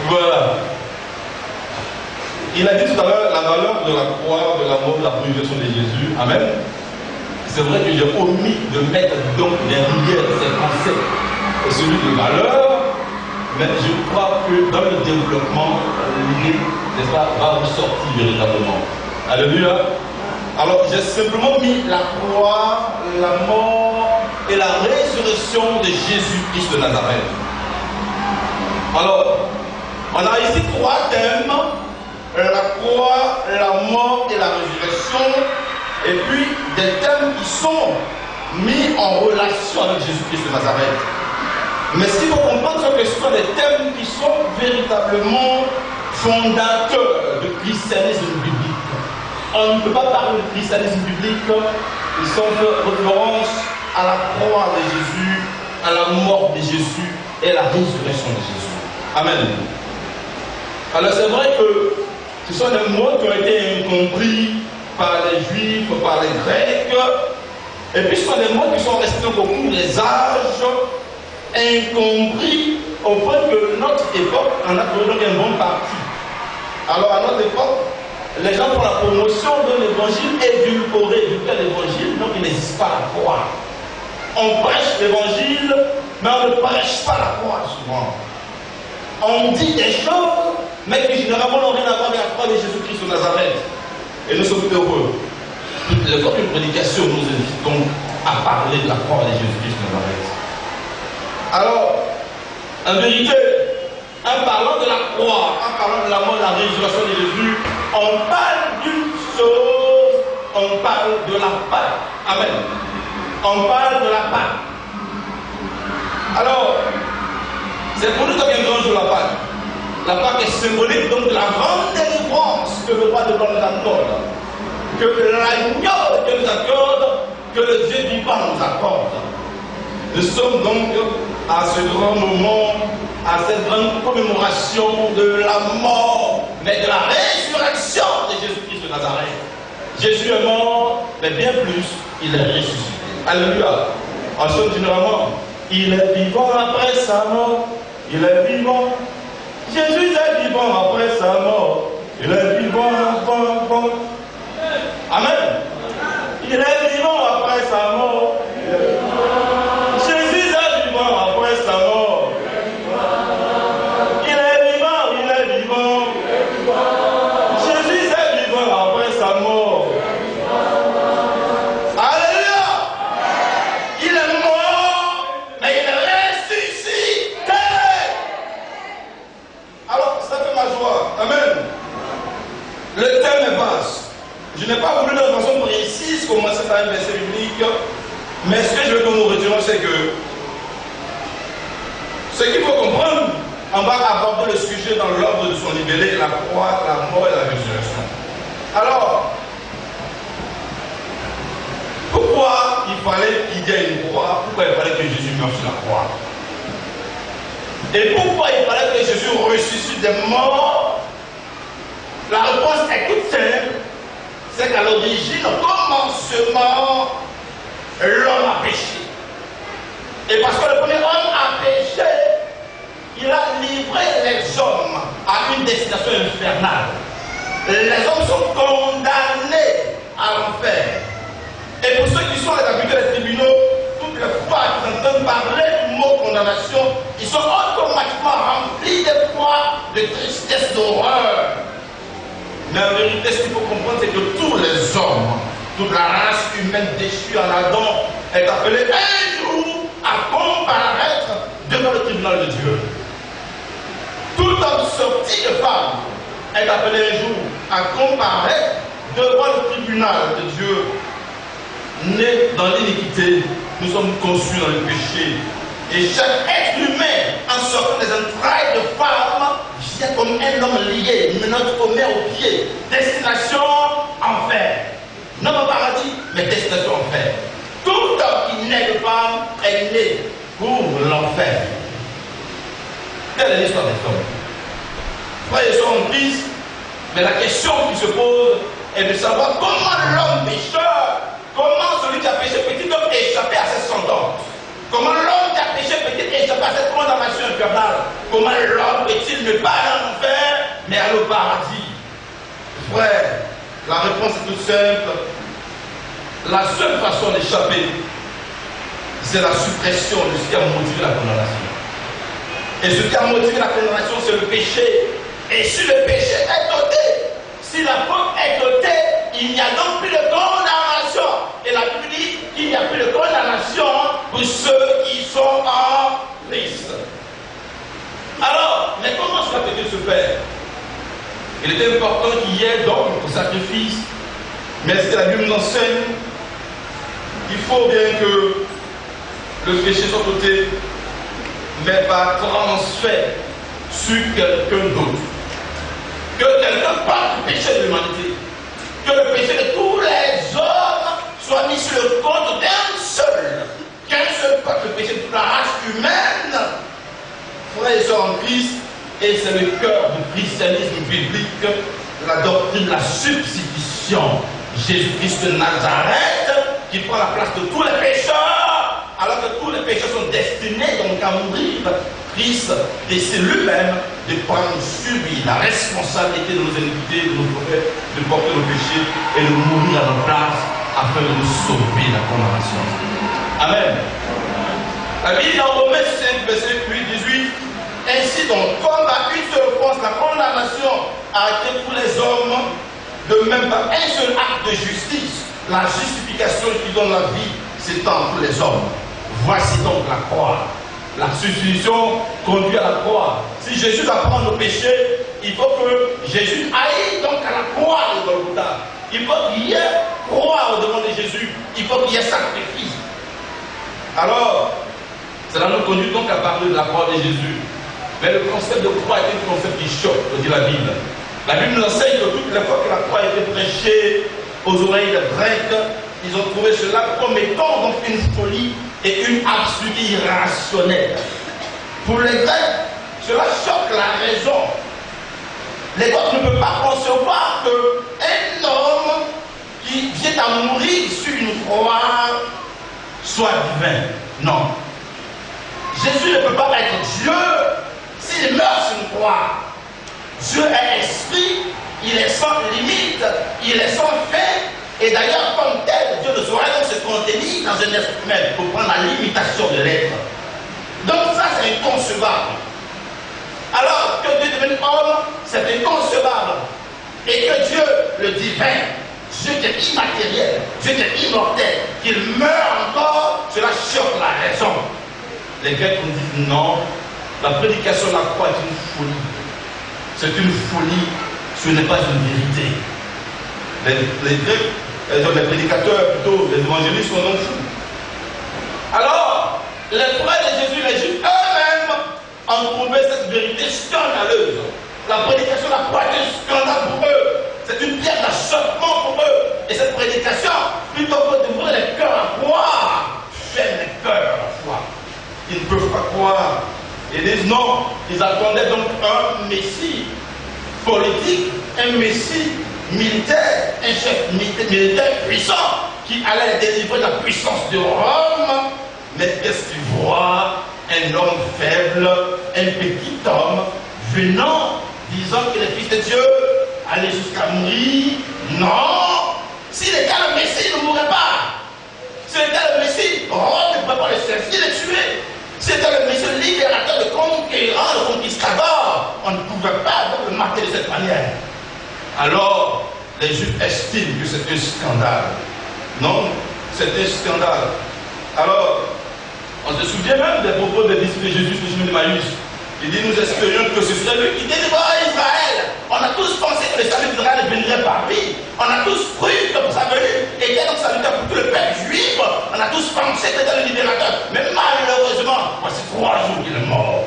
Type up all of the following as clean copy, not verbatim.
Voilà. Il a dit tout à l'heure la valeur de la croix, de la mort, de la résurrection de Jésus. Amen. C'est vrai que j'ai omis de mettre donc derrière ces concepts celui de valeur, mais je crois que dans le développement, l'idée, n'est-ce pas, va ressortir véritablement. Alléluia. Alors, j'ai simplement mis la croix, la mort et la résurrection de Jésus-Christ de Nazareth. Alors, on a ici trois thèmes, la croix, la mort et la résurrection, et puis des thèmes qui sont mis en relation avec Jésus-Christ de Nazareth. Mais ce qu'il faut comprendre, c'est que ce sont des thèmes qui sont véritablement fondateurs du christianisme biblique. On ne peut pas parler de christianisme biblique, ils sont de référence à la croix de Jésus, à la mort de Jésus et à la résurrection de Jésus. Amen. Alors c'est vrai que ce sont des mots qui ont été incompris par les Juifs, par les Grecs, et puis ce sont des mots qui sont restés au cours des âges, incompris au point que notre époque en a trouvé donc un bon parti. Alors à notre époque, les gens font la promotion de l'évangile édulcoré, du tel évangile, donc il n'existe pas la croix. On prêche l'évangile, mais on ne prêche pas la croix souvent. On dit des choses, mais qui généralement n'ont rien à voir avec la croix de Jésus-Christ de Nazareth. Et nous sommes heureux. Toutes les fois qu'une prédication nous invite donc à parler de la croix de Jésus-Christ de Nazareth. Alors, en vérité, en parlant de la croix, en parlant de la mort, de la résurrection de Jésus, on parle d'une chose, on parle de la Pâque. Amen. On parle de la Pâque. Alors, c'est pour nous comme un grand jour la Pâque. La Pâque est symbolique donc de la grande délivrance que le roi de l'homme nous accorde, que l'agneau que nous accorde, que le Dieu vivant nous accorde. Nous sommes donc à ce grand moment, à cette grande commémoration de la mort, mais de la résurrection de Jésus-Christ de Nazareth. Jésus est mort, mais bien plus, il est ressuscité. Alléluia. En chante généralement, il est vivant après sa mort, il est vivant. Jésus est vivant après sa mort, il est vivant, vivant. Amen. Il est vivant après sa mort. Jésus est vivant après sa mort. Il est vivant. Jésus est vivant après sa mort. Alléluia. Il est mort, mais il est ressuscité. Alors, ça fait ma joie. Amen. Le thème est vaste. Je n'ai pas voulu de façon précise commencer par un verset biblique, mais ce que je veux que nous retenions, c'est que ce qu'il faut comprendre, on va aborder le sujet dans l'ordre de son libellé, la croix, la mort et la résurrection. Alors, pourquoi il fallait qu'il y ait une croix? Pourquoi il fallait que Jésus meure sur la croix? Et pourquoi il fallait que Jésus ressuscite des morts? La réponse est toute simple. C'est qu'à l'origine, au commencement, l'homme a péché. Et parce que le premier homme a péché, il a livré les hommes à une destination infernale. Les hommes sont condamnés à l'enfer. Et pour ceux qui sont les habitués des tribunaux, toutes les fois qu'ils entendent parler du mot condamnation, ils sont automatiquement remplis d'effroi, de tristesse, d'horreur. Mais en vérité, ce qu'il faut comprendre, c'est que tous les hommes, toute la race humaine déchue en Adam, est appelée un jour à comparaître devant le tribunal de Dieu. Tout homme sorti de femme est appelé un jour à comparaître devant le tribunal de Dieu. Né dans l'iniquité, nous sommes conçus dans le péché. Et chaque être humain, en sortant des entrailles de femme, vient comme un homme lié, menottes aux mains, aux pieds. Destination enfer. Non pas paradis, mais destination enfer. Tout homme qui naît de femme est né pour l'enfer. Telle est l'histoire des hommes. Frères et sœurs en Christ, mais la question qui se pose est de savoir comment l'homme pécheur, comment celui qui a péché petit homme échappé à cette sentence. Comment l'homme qui a péché petit échappé à cette condamnation infernale. infernale. Comment l'homme peut-il ne pas aller en enfer, mais aller au paradis? Frère, la réponse est toute simple. La seule façon d'échapper, c'est la suppression de ce qui a motivé la condamnation. Et ce qui a motivé la condamnation, c'est le péché. Et si le péché est ôté, si la faute est ôtée, il n'y a donc plus de condamnation. Et la Bible dit qu'il n'y a plus de condamnation pour ceux qui sont en Christ. Alors, mais comment cela peut-il se faire? Il est important qu'il y ait donc un sacrifice. Mais ce que la Bible nous enseigne, il faut bien que le péché soit ôté, mais par transfert sur quelqu'un d'autre. Que quelqu'un porte le péché de l'humanité. Que le péché de tous les hommes soit mis sur le compte d'un seul. Qu'un seul porte le péché de toute la race humaine. Frères et sœurs en Christ, et c'est le cœur du christianisme biblique, de la doctrine de la substitution. Jésus-Christ de Nazareth, qui prend la place de tous les pécheurs, alors que tous les pécheurs sont destinés donc à mourir. Christ décide lui-même de prendre sur lui la responsabilité de nos iniquités, de nos problèmes, de porter nos péchés et de mourir à notre place afin de nous sauver la condamnation. Amen. La Bible dans Romains 5, verset 8-18, ainsi donc, comme à une seule offense, la condamnation a été pour les hommes, de même par un seul acte de justice, la justification qui donne la vie s'étend pour les hommes. Voici donc la croix. La substitution conduit à la croix. Si Jésus va prendre nos péchés, il faut que Jésus aille donc à la croix de Golgotha. Il faut qu'il y ait croix au-devant de Jésus. Il faut qu'il y ait sacrifice. Alors, cela nous conduit donc à parler de la croix de Jésus. Mais le concept de croix est un concept qui choque, dit la Bible. La Bible nous enseigne que toutes les fois que la croix a été prêchée aux oreilles des Grecs, ils ont trouvé cela comme étant donc une folie et une absurdité irrationnelle. Pour les Grecs, cela choque la raison. Les Grecs ne peuvent pas concevoir qu'un homme qui vient à mourir sur une croix soit divin. Non. Jésus ne peut pas être Dieu s'il meurt sur une croix. Dieu est esprit, il est sans limite, il est sans fin. Et d'ailleurs, comme tel, Dieu ne saurait donc se contenir dans un être humain pour prendre la limitation de l'être. Donc ça, c'est inconcevable. Alors que Dieu devienne homme, c'est inconcevable. Et que Dieu, le divin, Dieu qui est immatériel, Dieu qui est immortel, qu'il meurt encore, cela choque la raison. Les Grecs nous disent non, la prédication de la croix est une folie. C'est une folie, ce n'est pas une vérité. Les Grecs, les prédicateurs, plutôt, les évangélistes sont donc fous. Alors, les frères de Jésus, les Juifs eux-mêmes, ont trouvé cette vérité scandaleuse. La prédication de la croix est un scandale pour eux. C'est une pierre d'achoppement pour eux. Et cette prédication, plutôt que d'ouvrir les cœurs à croire, ferme les cœurs à la foi. Ils ne peuvent pas croire. Ils disent non. Ils attendaient donc un messie politique, un messie militaire, un chef militaire puissant qui allait les délivrer de la puissance de Rome. Mais qu'est-ce qu'ils voient? Un homme faible, un petit homme venant, disant qu'il est fils de Dieu, aller jusqu'à mourir. Non! S'il était le Messie, il ne mourrait pas. S'il était le Messie, Rome ne pouvait pas le servir, le tuer. S'il était le Messie, le libérateur, le conquérant, le conquistador, on ne pouvait pas le mater de cette manière. Alors, les Juifs estiment que c'est un scandale. Non, c'est un scandale. Alors, on se souvient même des propos des disciples de Jésus sur le chemin de Maïs. Il dit, nous espérions que ce serait lui qui délivrera Israël. On a tous pensé que le salut d'Israël viendrait par lui. On a tous cru que pour sa venue était donc salutaire pour tout le peuple juif. On a tous pensé que c'était le libérateur. Mais malheureusement, voici 3 jours qu'il est mort.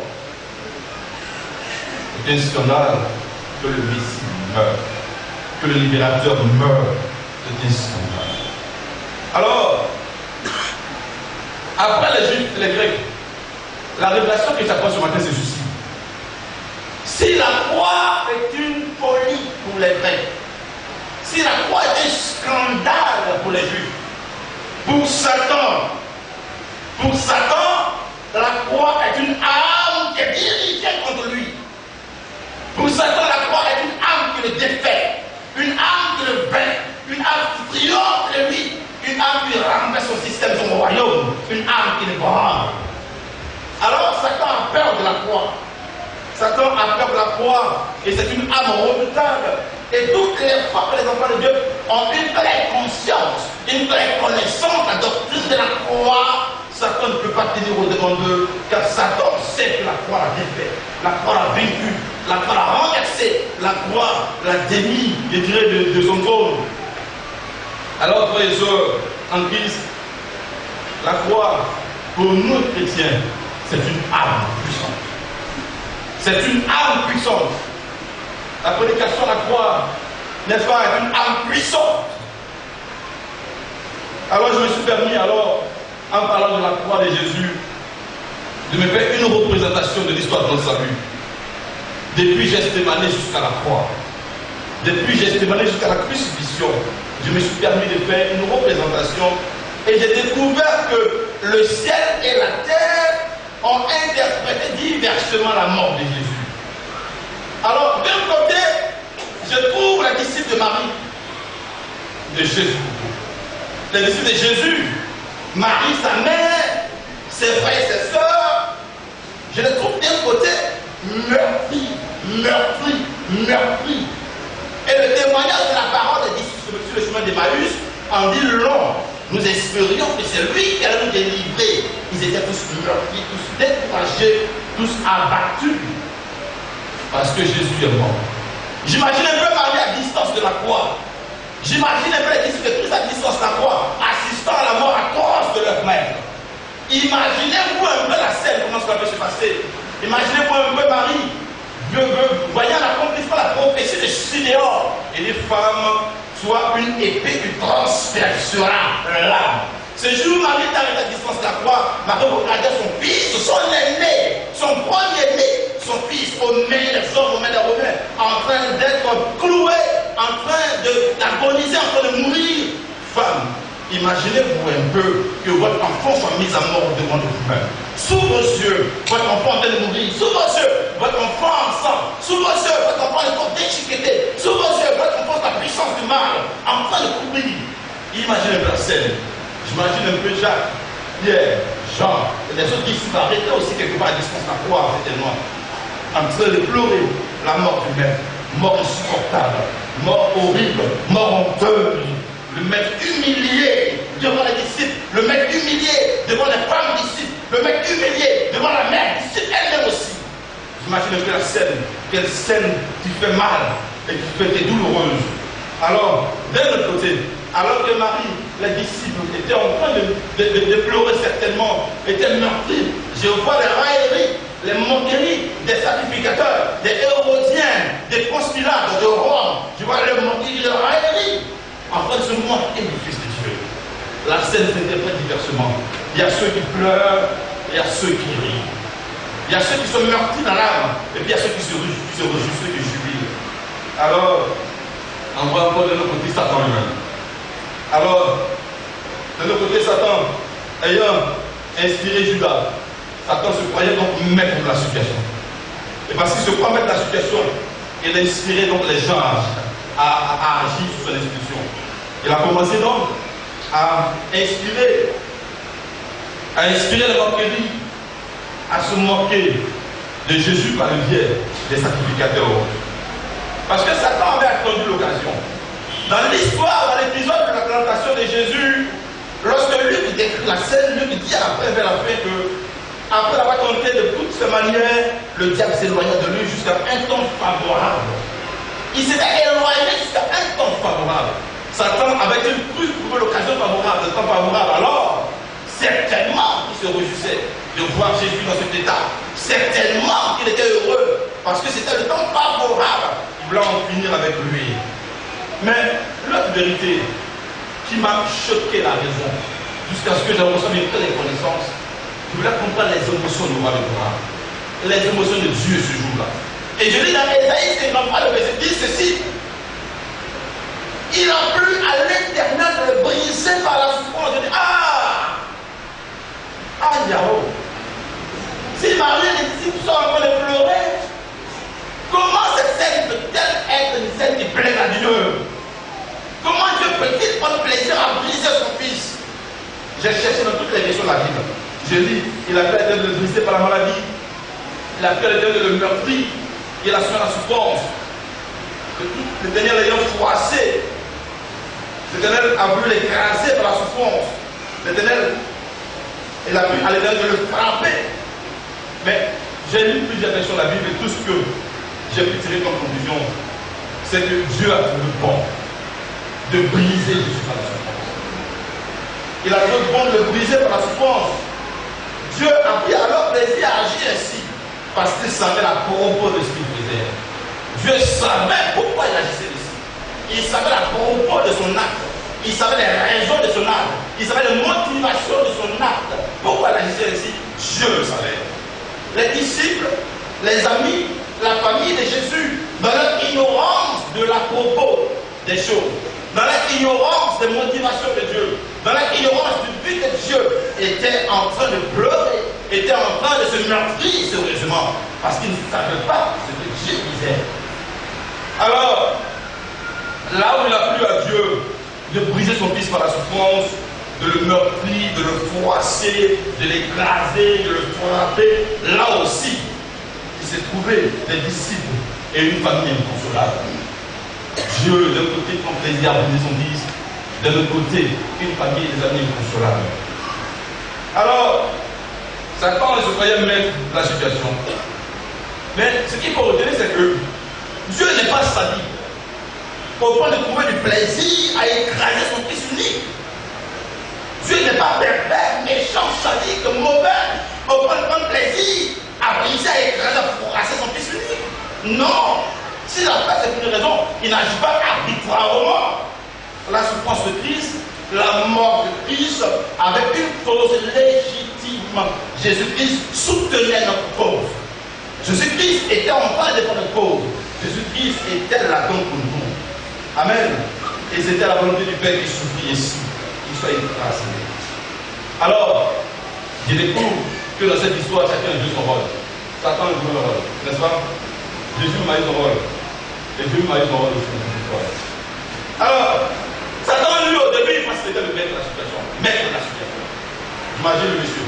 C'est un scandale que le Messie meurt. Que le libérateur meurt. C'est un scandale. Alors, après les Juifs et les Grecs, la révélation que j'apprends ce matin, c'est ceci. Si la croix est une folie pour les Grecs, si la croix est un scandale pour les Juifs, pour Satan, la croix est une arme qui est âme qui l'ébranle. Alors Satan a peur de la croix. Satan a peur de la croix. Et c'est une âme redoutable. Et toutes les fois que les enfants de Dieu ont une pleine conscience, une pleine connaissance de la doctrine de la croix, Satan ne peut pas tenir au-devant d'eux, car Satan sait que la croix l'a bien fait. La croix l'a vaincu. La croix l'a renversé. La croix l'a démis, je dirais, de son trône. Alors, frères et sœurs, en Christ, la croix, pour nous chrétiens, c'est une arme puissante. C'est une arme puissante. La prédication de la croix, n'est-ce pas, est une arme puissante. Alors je me suis permis, alors, en parlant de la croix de Jésus, de me faire une représentation de l'histoire de notre salut. Depuis Gethsémani jusqu'à la croix, depuis Gethsémani jusqu'à la crucifixion, je me suis permis de faire une représentation et j'ai découvert que le ciel et la terre ont interprété diversement la mort de Jésus. Alors, d'un côté, je trouve les disciples de Marie, de Jésus. Les disciples de Jésus, Marie, sa mère, ses frères et ses sœurs, je les trouve d'un côté meurtris, meurtris, meurtris. Et le témoignage de la parole des disciples sur le chemin d'Emmaüs en dit long. Nous espérions que c'est lui qui allait nous délivrer. Ils étaient tous meurtris, tous découragés, tous abattus. Parce que Jésus est mort. J'imagine un peu Marie à distance de la croix. J'imagine un peu les disciples de Christ à distance de la croix, assistant à la mort atroce de leur maître. Imaginez-vous un peu la scène, comment ça peut se passer. Imaginez-vous un peu Marie, voyant l'accomplissement de la prophétie de Siméon. Et les femmes, soit une épée qui transpercera l'âme. Ce jour, Marie est arrivée à distance de la croix. Marie regardait son fils, son aîné, son premier-né, son fils, aux mains des hommes, aux mains des Romains, en train d'être cloué, en train d'agoniser, en train de mourir. Femme, imaginez-vous un peu que votre enfant soit mis à mort devant vous-même. Sous vos yeux, votre enfant est en train de mourir. Sous vos yeux, votre enfant ensemble. Sous vos yeux, votre enfant est encore déchiqueté. Sous vos yeux, votre enfant est la puissance du mal, en train de courir. Imaginez la scène. J'imagine un peu Jacques, Pierre, Jean, et les autres disciples arrêtés aussi quelque part à distance de la croix, certainement, en train de pleurer la mort du maître, mort insupportable, mort horrible, mort honteuse, le maître humilié devant les disciples, le maître humilié devant les femmes disciples, le maître humilié devant la mère disciple elle-même aussi. J'imagine un peu la scène, quelle scène qui fait mal et qui est douloureuse. Alors, d'un autre côté, alors que Marie, les disciples étaient en train de pleurer certainement, étaient meurtris, je vois les railleries, les moqueries des sacrificateurs, des Hérodiens, des conspirateurs de Rome. Je vois les moqueries, les railleries, en train de se moquer du Fils de Dieu. La scène s'interprète diversement. Il y a ceux qui pleurent, il y a ceux qui rient. Il y a ceux qui sont meurtris dans l'âme, et puis il y a ceux qui se réjouissent, ceux qui jubilent. Alors, on voit encore de l'autre côté Satan lui-même. Alors, de l'autre côté, Satan, ayant inspiré Judas, Satan se croyait donc maître de la situation. Et parce qu'il se croit maître de la situation, il a inspiré donc les gens à agir sous son institution. Il a commencé donc à inspirer les moqueries, à se moquer de Jésus par le biais des sacrificateurs. Parce que Satan avait attendu l'occasion. Dans l'histoire, dans l'épisode de la plantation de Jésus, lorsque Luc décrit la scène, Luc dit après, vers la fin, que après avoir tenté de toutes ces manières, le diable s'éloigna de lui jusqu'à un temps favorable. Il s'était éloigné jusqu'à un temps favorable. Satan avait cru trouver l'occasion favorable, le temps favorable. Alors, certainement qu'il se réjouissait de voir Jésus dans cet état. Certainement qu'il était heureux, parce que c'était le temps favorable. Il voulait en finir avec lui. Mais l'autre vérité qui m'a choqué la raison, jusqu'à ce que j'ai reçu une telle connaissance, je voulais comprendre les émotions du roi de gloire, les émotions de Dieu ce jour-là. Et je lis dans Ésaïe 53, le verset 10, ceci: il a plu à l'Éternel de le briser par la souffrance. Je dis, Yahoo. Si Marie et les disciples sont en train de pleurer, comment cette scène peut-elle être une scène qui plaît à Dieu? Comment Dieu peut-il prendre plaisir à briser son fils? J'ai cherché dans toutes les versions de la Bible. Jésus, il a fait le diable brisé par la maladie. Il a fait le diable le meurtri. Il a suivi la souffrance. L'Éternel l'ayant froissé. L'Éternel a voulu l'écraser par la souffrance. L'Éternel, il a pu à l'Éternel de le frapper. Mais j'ai lu plusieurs versions de la Bible et tout ce que j'ai pu tirer comme conclusion, c'est que Dieu a trouvé bon de briser Jésus par la souffrance. Il a trouvé bon de le briser par la souffrance. Dieu a pris alors plaisir à agir ainsi parce qu'il savait la propos de ce qu'il faisait. Dieu savait pourquoi il agissait ainsi. Il savait la propos de son acte. Il savait les raisons de son acte. Il savait les motivations de son acte. Pourquoi il agissait ainsi? Dieu le savait. Les disciples, les amis, la famille de Jésus, dans leur ignorance de la propos des choses, dans leur ignorance des motivations de Dieu, dans leur ignorance du but de Dieu, étaient en train de pleurer, étaient en train de se meurtrir sérieusement, parce qu'ils ne savaient pas ce que Dieu disait. Alors, là où il a plu à Dieu de briser son fils par la souffrance, de le meurtrir, de le froisser, de l'écraser, de le frapper, là aussi, il s'est trouvé des disciples et une famille inconsolable. Dieu, d'un côté, prend plaisir à briser son fils, d'un autre côté, une famille et des amis inconsolables. Alors, Satan se croyait maître de la situation. Mais ce qu'il faut retenir, c'est que Dieu n'est pas sadique au point de trouver du plaisir à écraser son fils unique. Dieu n'est pas pervers, méchant, sadique, mauvais, au point de prendre plaisir à briser, à écraser, à froisser son fils unique. Non! S'il a fait, c'est pour une raison. Il n'agit pas arbitrairement. La souffrance de Christ, la mort de Christ, avec une cause légitime. Jésus-Christ soutenait notre cause. Jésus-Christ était en train de défendre notre cause. Jésus-Christ était là donc pour nous. Amen. Et c'était la volonté du Père qui souffrit ici, qu'il soit écrasé. Alors, je découvre que dans cette histoire, chacun joue son rôle. Satan joue le rôle, n'est-ce pas? Jésus m'a eu son rôle. Et Dieu m'a eu son rôle aussi dans cette histoire. Alors, Satan, lui, au début, il pensait que c'était le maître de la situation. Maître de la situation. Imagine le monsieur.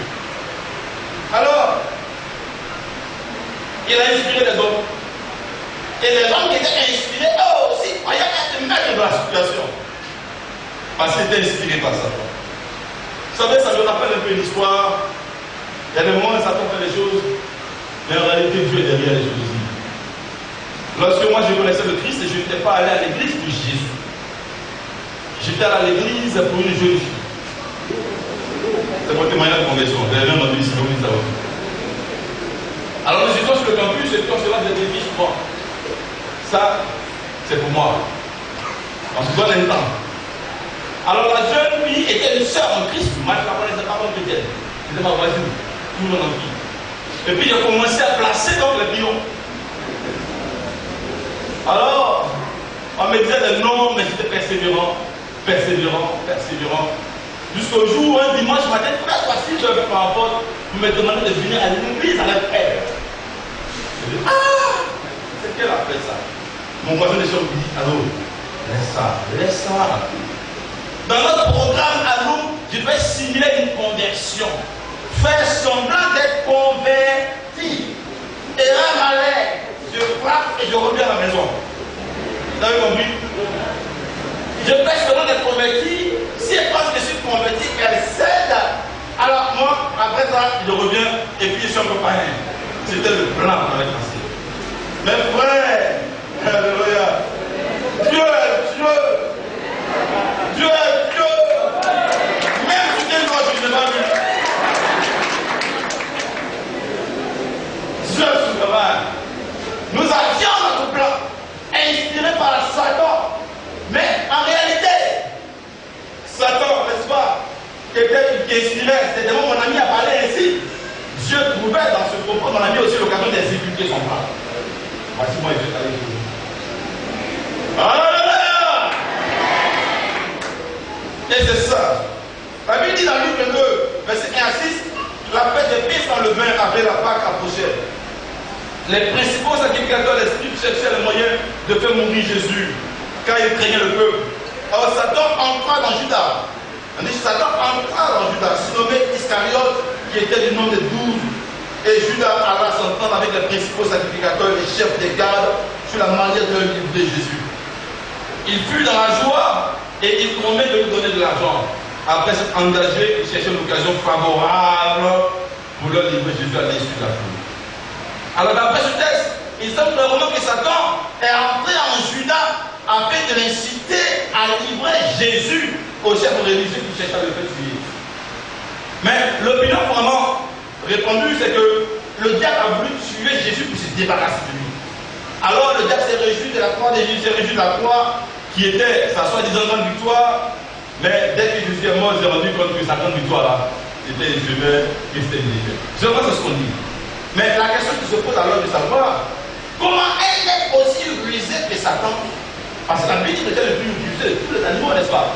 Alors, il a inspiré les hommes. Et les hommes qui étaient inspirés, eux aussi, croyaient être maîtres de la situation. Parce qu'ils étaient inspirés par Satan. Vous savez, ça me rappelle un peu une histoire. Il y a des moments où Satan fait des choses, mais en réalité, Dieu est derrière les choses aussi. Lorsque moi je connaissais le Christ, je n'étais pas allé à l'église pour Jésus. J'étais à l'église pour une jeune fille. C'est mon témoignage de conversion. Vous avez bien entendu ici, vous ça aussi. Alors nous étions sur le campus et quand cela des filles souvent. Ça, c'est pour moi. On se donne un temps. Alors la jeune fille était une sœur en Christ. Moi je ne la connaissais pas comme chrétienne. C'était ma voisine, tout le monde en vie. Et puis j'ai commencé à placer donc les pions. Alors, on me disait des noms, mais j'étais persévérant, jusqu'au jour où un dimanche matin, très facile, je vais faire un pote, vous me demandez de venir à l'église avec elle. Je dis, ah, c'est qu'elle a fait ça. Mon voisin de chambre dit, allô, laisse ça. Dans notre programme à nous, je devais simuler une conversion, faire semblant d'être converti. Et un malheur. Je frappe et je reviens à la maison. Vous avez compris? Je fais seulement d'être converti. Si elle pense que je suis converti, elle cède. Alors moi, après ça, je reviens et puis je suis un peu païen. C'était le plan qu'on avait passé. Mes frères, alléluia. Dieu est Dieu. Dieu est Dieu. Même si tu es mort, je ne l'ai pas vu. Dieu est souverain. Nous avions notre plan, inspiré par Satan. Mais en réalité, Satan, n'est-ce pas, qui inspirait, c'était mon ami a parlé ainsi. Dieu trouvait dans ce propos, mon ami aussi l'occasion d'exécuter son plan. Voici moi, je vais t'aller toujours. Alléluia! Et c'est ça. La Bible dit dans Luc 2, verset 1 à 6, la fête des Pâques dans le vin après la Pâque approchait. Les principaux sacrificateurs des scribes cherchaient les moyens de faire mourir Jésus, car ils craignaient le peuple. Alors Satan entra dans Judas. On dit Satan entra dans Judas, surnommé Iscariote, qui était du nombre de 12. Et Judas alla s'entendre avec les principaux sacrificateurs et les chefs des gardes sur la manière de livrer Jésus. Il fut dans la joie et il promet de lui donner de l'argent. Après s'être engagé, il cherchait une occasion favorable pour leur livrer Jésus à l'issue de la foule. Alors d'après ce texte, il semble vraiment que Satan est entré en Judas afin de l'inciter à livrer Jésus aux chefs religieux qui cherchaient à le faire tuer. Mais l'opinion vraiment répandue, c'est que le diable a voulu tuer Jésus pour se débarrasser de lui. Alors le diable s'est réjoui de la croix de Jésus, s'est réjoui de la croix qui était sa soi-disant grande victoire. Mais dès que Jésus est mort, j'ai rendu compte que sa grande victoire là, c'était échevée et c'était une. C'est vraiment ce qu'on dit. Mais la question qui se pose alors de savoir comment elle est aussi rusée que Satan. Parce que la Bible était le plus rusé de tous les animaux, n'est-ce pas?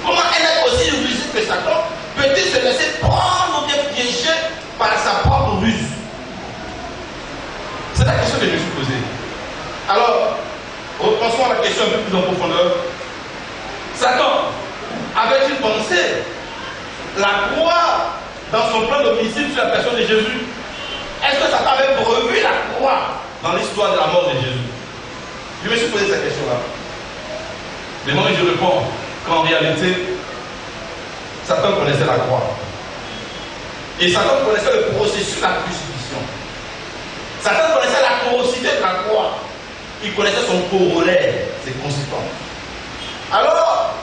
Comment elle est aussi rusée que Satan? Peut-il se laisser prendre ou bien piéger par sa propre ruse? C'est la question que je me suis posée. Alors, repensons à la question un peu plus en profondeur. Satan avait-il pensé la croix dans son plan d'homicide sur la personne de Jésus? Est-ce que Satan avait prévu la croix dans l'histoire de la mort de Jésus? Je me suis posé cette question-là. Mais moi, je réponds qu'en réalité, Satan connaissait la croix. Et Satan connaissait le processus de la crucifixion. Satan connaissait la porosité de la croix. Il connaissait son corollaire, ses conséquences. Alors,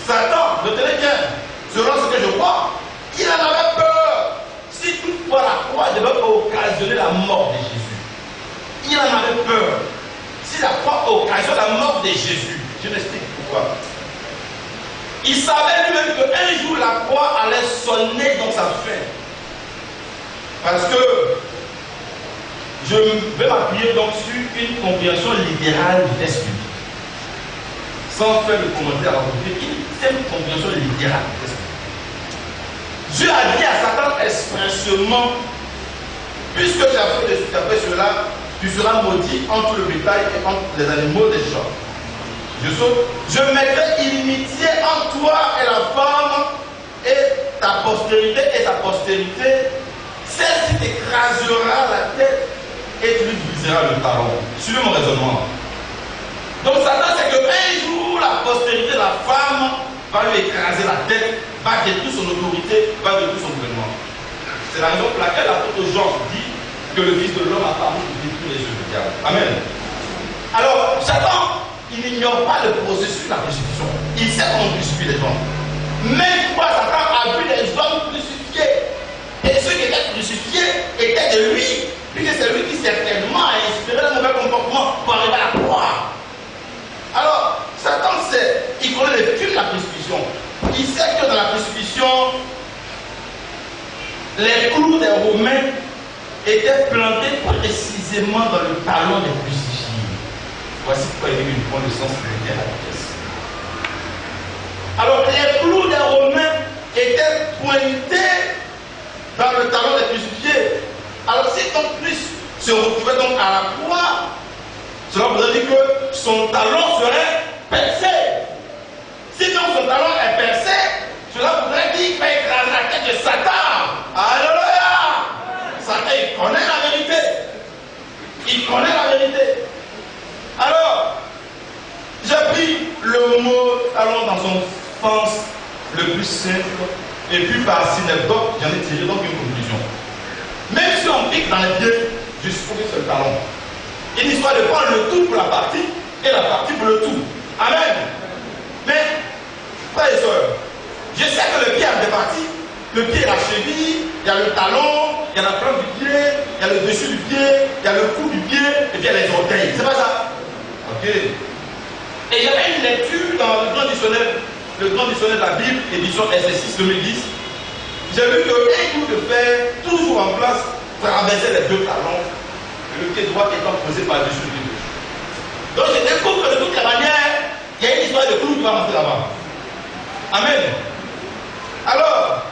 Satan, retenez bien, selon ce que je vois, il en avait peur. Si toutefois la croix devait occasionner la mort de Jésus, il en avait peur. Si la croix occasionne la mort de Jésus, je m'explique pourquoi. Il savait lui-même qu'un jour la croix allait sonner dans sa fin. Parce que je vais m'appuyer donc sur une compréhension littérale du texte biblique. Sans faire le commentaire à côté, une simple compréhension littérale du texte biblique. Dieu a dit à Satan expressément, puisque tu as fait cela, tu seras maudit entre le bétail et entre les animaux des champs. Je saute. Je mettrai inimitié entre toi et la femme et ta postérité et sa postérité. Celle-ci t'écrasera la tête et tu lui briseras le talon. Suivez mon raisonnement. Donc Satan sait qu'un jour la postérité de la femme va lui écraser la tête, va détruire son autorité, va détruire son gouvernement. C'est la raison pour laquelle l'apôtre Jean dit que le Fils de l'homme a paru pour détruire les yeux du diable. Amen. Alors, Satan, il n'ignore pas le processus de la crucifixion. Il sait comment crucifier les gens. Même fois, Satan a vu les hommes crucifiés. Et ceux qui étaient crucifiés étaient de lui. Puisque c'est lui qui certainement a inspiré le mauvais comportement pour arriver à la croix. Alors, Satan sait, il connaît les films de la crucifixion. Il sait que dans la crucifixion, les clous des Romains étaient plantés précisément dans le talon des crucifiés. Voici pourquoi il y a une bonne sens de la pièce. Alors, les clous des Romains étaient pointés dans le talon des crucifiés. Alors, si ton Christ se retrouvait donc à la croix, cela voudrait dire que son talon serait percé. Si donc son talon est percé, cela voudrait dire qu'il va écraser la tête de Satan. Alléluia! Satan, il connaît la vérité. Il connaît la vérité. Alors, j'ai pris le mot talon dans son sens le plus simple, et puis par synecdoque, j'en ai tiré donc une conclusion. Même si on pique dans les pieds, je suppose que c'est le talon. Une histoire de prendre le tout pour la partie et la partie pour le tout. Amen. Mais, frères et sœurs, je sais que le pied a des parties. Le pied est la cheville, il y a le talon, il y a la plante du pied, il y a le dessus du pied, il y a le cou du pied, et puis il y a les orteils. C'est pas ça? Ok. Et il y avait une lecture dans le grand dictionnaire de la Bible, édition SS6 2010. J'ai vu qu'un coup de fer, toujours en place, traversait les deux talons, et le pied droit étant posé par-dessus le pied gauche. Donc je découvre que de toutes les manières, il y a une histoire de clou qui va rentrer là-bas. Amen. Alors,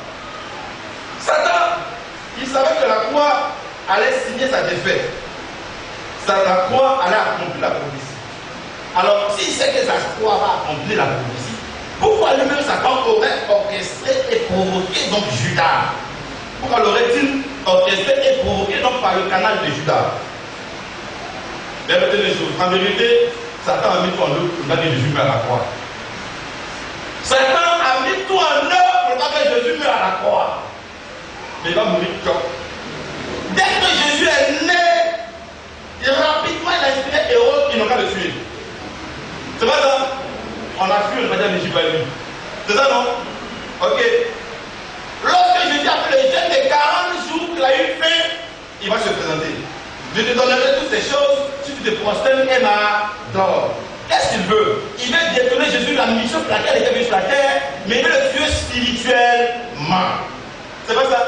Satan, il savait que la croix allait signer sa défaite. La croix allait accomplir la prophétie. Alors, s'il sait que sa croix va accomplir la prophétie, pourquoi lui-même Satan aurait orchestré et provoqué donc Judas Pourquoi l'aurait-il orchestré et provoqué donc par le canal de Judas? Mais retenez les choses. En vérité, Satan a mis tout en œuvre pour que Jésus meure à la croix. Satan a mis tout en œuvre pour que Jésus meure à la croix. Mais il va mourir quand? Dès que Jésus est né, rapidement il a inspiré Hérode qui n'ont qu'à le tuer. C'est pas ça? On a fui, on va dire, mais j'ai pas lu. C'est ça, non? Ok. Lorsque Jésus a fait le jeûne de 40 jours qu'il a eu faim, il va se présenter. Je te donnerai toutes ces choses si tu te prosternes et m'adores. Qu'est-ce qu'il veut? Il veut détourner Jésus de la mission pour laquelle il était venu sur la terre, mais il veut le tuer spirituellement. C'est pas ça?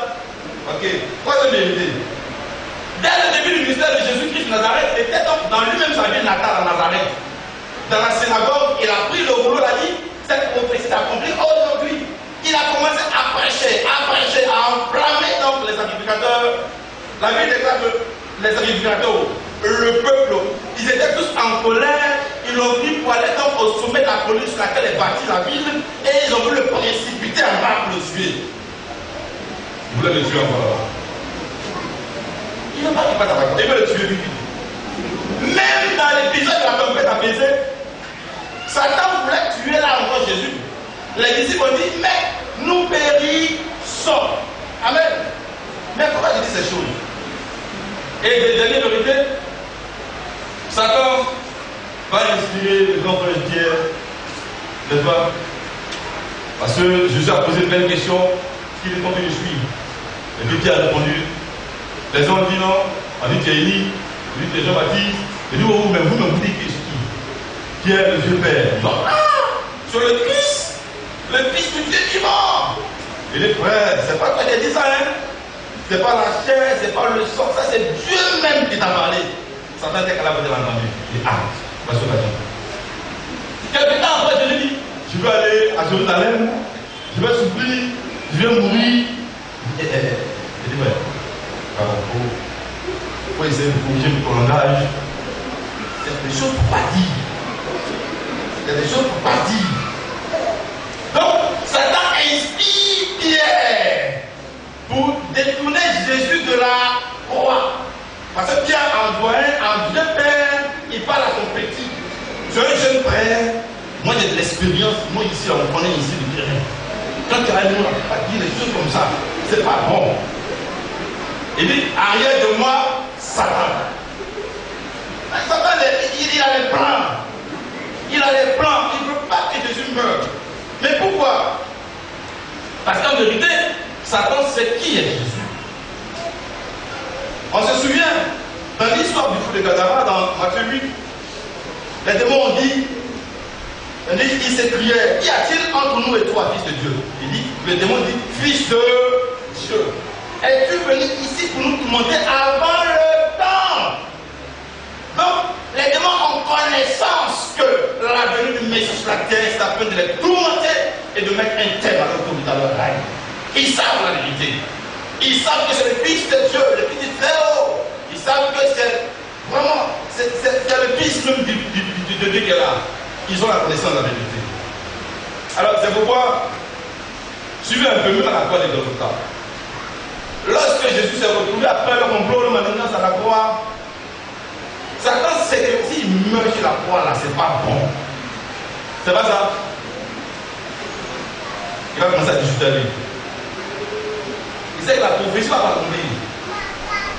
Ok. Troisième vérité. Dès le début du ministère de Jésus-Christ de Nazareth, il était donc dans lui-même sa ville natale à Nazareth. Dans la synagogue, il a pris le rouleau, il a dit, cette prophétie s'accomplit aujourd'hui. Il a commencé à prêcher, à enflammer donc les sacrificateurs. La Bible déclare que les sacrificateurs, le peuple, ils étaient tous en colère. Ils l'ont pris pour aller donc au sommet de la colline sur laquelle est bâtie la ville et ils ont voulu le précipiter en bas pour le tuer. Ils voulaient le tuer encore. Il n'a pas dit pas d'avoir. Il veut le tuer vite. Même dans l'épisode de la tempête apaisée, Satan voulait tuer là encore Jésus. Les disciples ont dit, mais nous périssons. Amen. Mais pourquoi je dis ces choses? Et des dernières vérités, Satan va inspirer les grands frères de Pierre, n'est-ce pas? Parce que Jésus a posé une belle question, qui est tombé je suis. Et puis Pierre a répondu, les gens ont dit non, on dit tu es Élie, on dit tu es Jean-Baptiste, et nous vous-même vous dites qui est qui? Pierre, le Dieu Père. Non, sur le Christ, le Fils du Dieu vivant. Et les frères, c'est pas toi qui as dit ça, hein? C'est pas la chair, c'est pas le sang, ça c'est Dieu même qui t'a parlé. Satan était qu'à la voix de l'entendu. Il dit, ah, parce que vas-y. Quelque temps après, je lui dis, je veux aller à Jérusalem, je vais souffrir, je vais mourir. Il dit, ouais, faut essayer de corriger ton langage. Il y a des choses pour pas dire. Il y a des choses pour pas dire. Donc, Satan inspire Pierre pour détourner Jésus de la croix. Parce que Pierre, en doyen, en vieux père, il parle à son petit. Je suis un jeune frère, moi j'ai de l'expérience, moi ici, on connaît ici le terrain. Quand tu as un on ne peut pas dire des choses comme ça, c'est pas bon. Il dit, arrière de moi, Satan. Satan, il a les plans. Il a les plans, il ne veut pas que Jésus meure. Mais pourquoi? Parce qu'en vérité, Satan sait qui est Jésus. On se souvient, dans l'histoire du fou de Gadara, dans Matthieu 8, les démons ont dit, ils s'écriaient, qu'y a-t-il entre nous et toi, fils de Dieu? Il dit, le démon dit, fils de Dieu. Es-tu venu ici pour nous tourmenter avant le temps? Donc, les démons ont connaissance que la venue du Messie sur la terre, c'est afin de les tourmenter et de mettre un terme à l'autorité à leur règne. Ils savent la vérité. Ils savent que c'est le Fils de Dieu, le Fils du Très-Haut. Ils savent que c'est vraiment, c'est le Fils même de Dieu qui est là. Ils ont la connaissance de la vérité. Alors, c'est pourquoi, suivez un peu mieux dans la croix des Golgotha. Lorsque Jésus s'est retrouvé après le complot, le manigance à la croix, Satan sait que s'il meurt sur la croix là, c'est pas bon. C'est pas ça. Il va commencer à discuter avec lui. Il sait que la prophétie va pas tomber.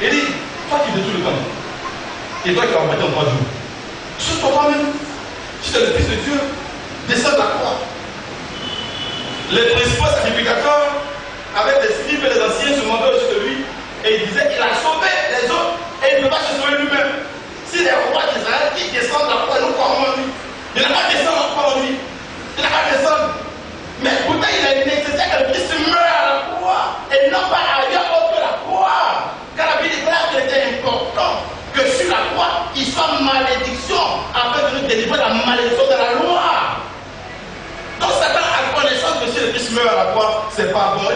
Il dit, toi qui détruis le temps, et toi qui vas embêter en 3 jours, sur toi-même, si tu es le Fils de Dieu, descends de la croix. Les principaux sacrificateurs, avec les scribes et les anciens, se demandaient au-dessus de lui, et ils disaient qu'il a sauvé les autres, et il ne peut pas se sauver lui-même. Si les rois d'Israël qui descendent de la croix, nous croyons en lui. Il n'a pas descendu en croix en lui. Il n'a pas descendu. Mais pourtant, il est nécessaire que le Christ meure à la croix, et non pas ailleurs autre que la croix. Car la Bible déclare qu'il était important que sur la croix, il soit malédiction, afin de nous délivrer de la malédiction de la loi. Donc Satan a connaissance que si le Christ meurt à la croix, c'est pas bon.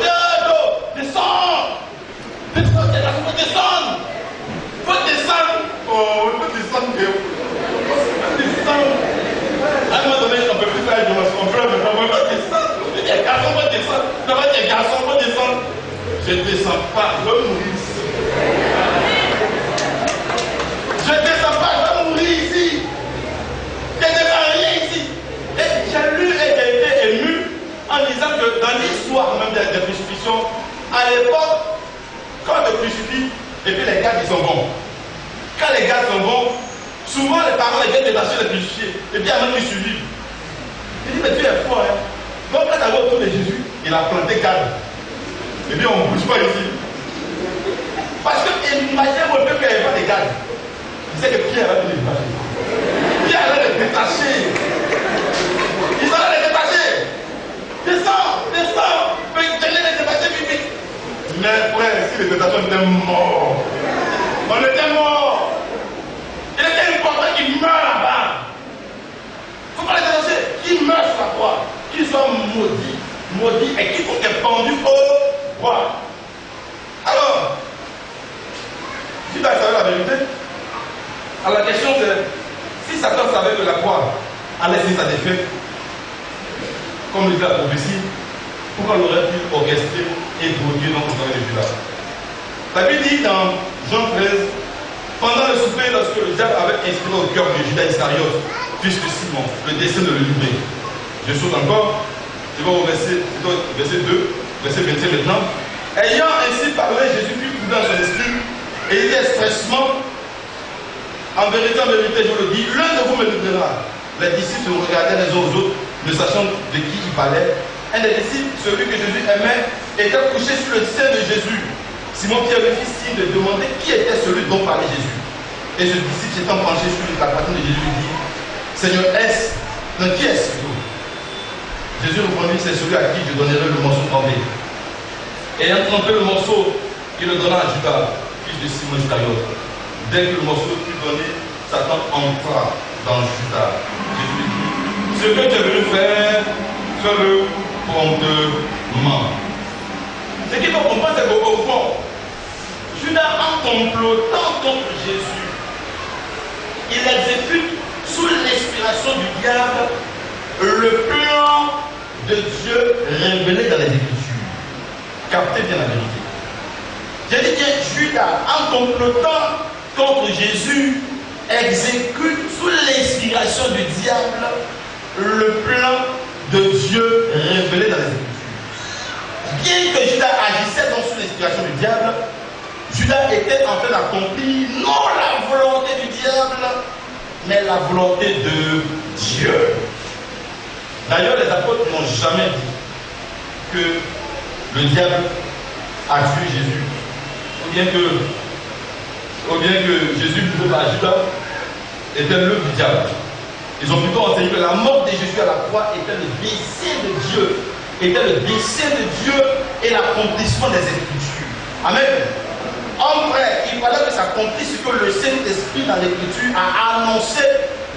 Descends! Descends, descends! Faut descendre! Oh, il faut descendre, Dieu! Faut descendre! À un moment donné, on ne peut plus faire de mon frère, mais on va descendre! Les garçons vont descendre! D'abord, les garçons vont descendre! Je ne descends pas, je vais mourir ici. Je ne descends pas, je vais mourir ici. Je ne descends rien ici. Et j'ai lu et j'ai été ému en disant que dans l'histoire même des crucifixions, à l'époque, quand on te crucifie, et puis les gars qui sont bons. Quand les gars sont bons, souvent les parents les viennent détacher les crucifiés. Et puis il y a même qui survivent. Il dit, mais tu es fort, hein. Donc quand tu arrives autour de Jésus, il a planté garde. Et puis on ne bouge pas ici. Parce que imaginez-moi qu'il n'y avait pas de garde. Il sait que Pierre va venir détacher. Pierre allait les détacher. Ils allaient les détacher. Descends, descends. Mais j'allais les détacher vite, vite. Mais frère, si les détacheurs étaient morts, on était morts. Il était important qu'il meure là-bas. Il ne faut pas les détacher. Qu'il meure sur la croix. Qu'il soit maudit. Maudit et quiconque est pendu au roi. Alors, Judas savait la vérité. Alors la question c'est, si Satan savait que la croix allait signer sa défaite, comme le dit la prophétie, pourquoi l'aurait-il orchestré et brouillé dans le travail de Judas? La Bible dit dans Jean 13, pendant le souper, lorsque le diable avait inspiré au cœur de Judas Iscariote, fils de Simon, le dessein de le livrer. Je saute encore, je vais au verset 2, verset 27 maintenant. Ayant ainsi parlé, Jésus fut trouvé dans son esprit, et il dit expressement, en vérité, je vous le dis, l'un de vous me livrera. Les disciples se regardaient les uns aux autres, ne sachant de qui il parlait. Un des disciples, celui que Jésus aimait, était couché sur le sein de Jésus. Simon-Pierre lui fit signe de demander qui était celui dont parlait Jésus. Et ce disciple s'étant penché sur la poitrine de Jésus, lui dit, Seigneur, qui est-ce que Jésus répondit, c'est celui à qui je donnerai le morceau trempé. Ayant trempé le morceau, il le donna à Judas, fils de Simon Iscariote. Dès que le morceau fut donné, Satan entra dans Judas. Jésus lui dit, ce que tu es venu faire, fais-le promptement. Ce qu'il faut comprendre, c'est qu'au fond, Judas, en complotant contre Jésus, il exécute sous l'inspiration du diable le plan de Dieu révélé dans les Écritures. Captez bien la vérité. J'ai dit bien, Judas, en complotant contre Jésus, exécute sous l'inspiration du diable le plan de Dieu révélé dans les Écritures. Bien que Judas agissait donc sous l'inspiration du diable, Judas était en train d'accomplir non la volonté du diable, mais la volonté de Dieu. D'ailleurs, les apôtres n'ont jamais dit que le diable a tué Jésus, ou bien que Jésus, plutôt par Judas, était l'œuvre du diable. Ils ont plutôt enseigné que la mort de Jésus à la croix était le dessein de Dieu, et l'accomplissement des Écritures. Amen. En vrai, il fallait que s'accomplisse ce que le Saint-Esprit dans l'Écriture a annoncé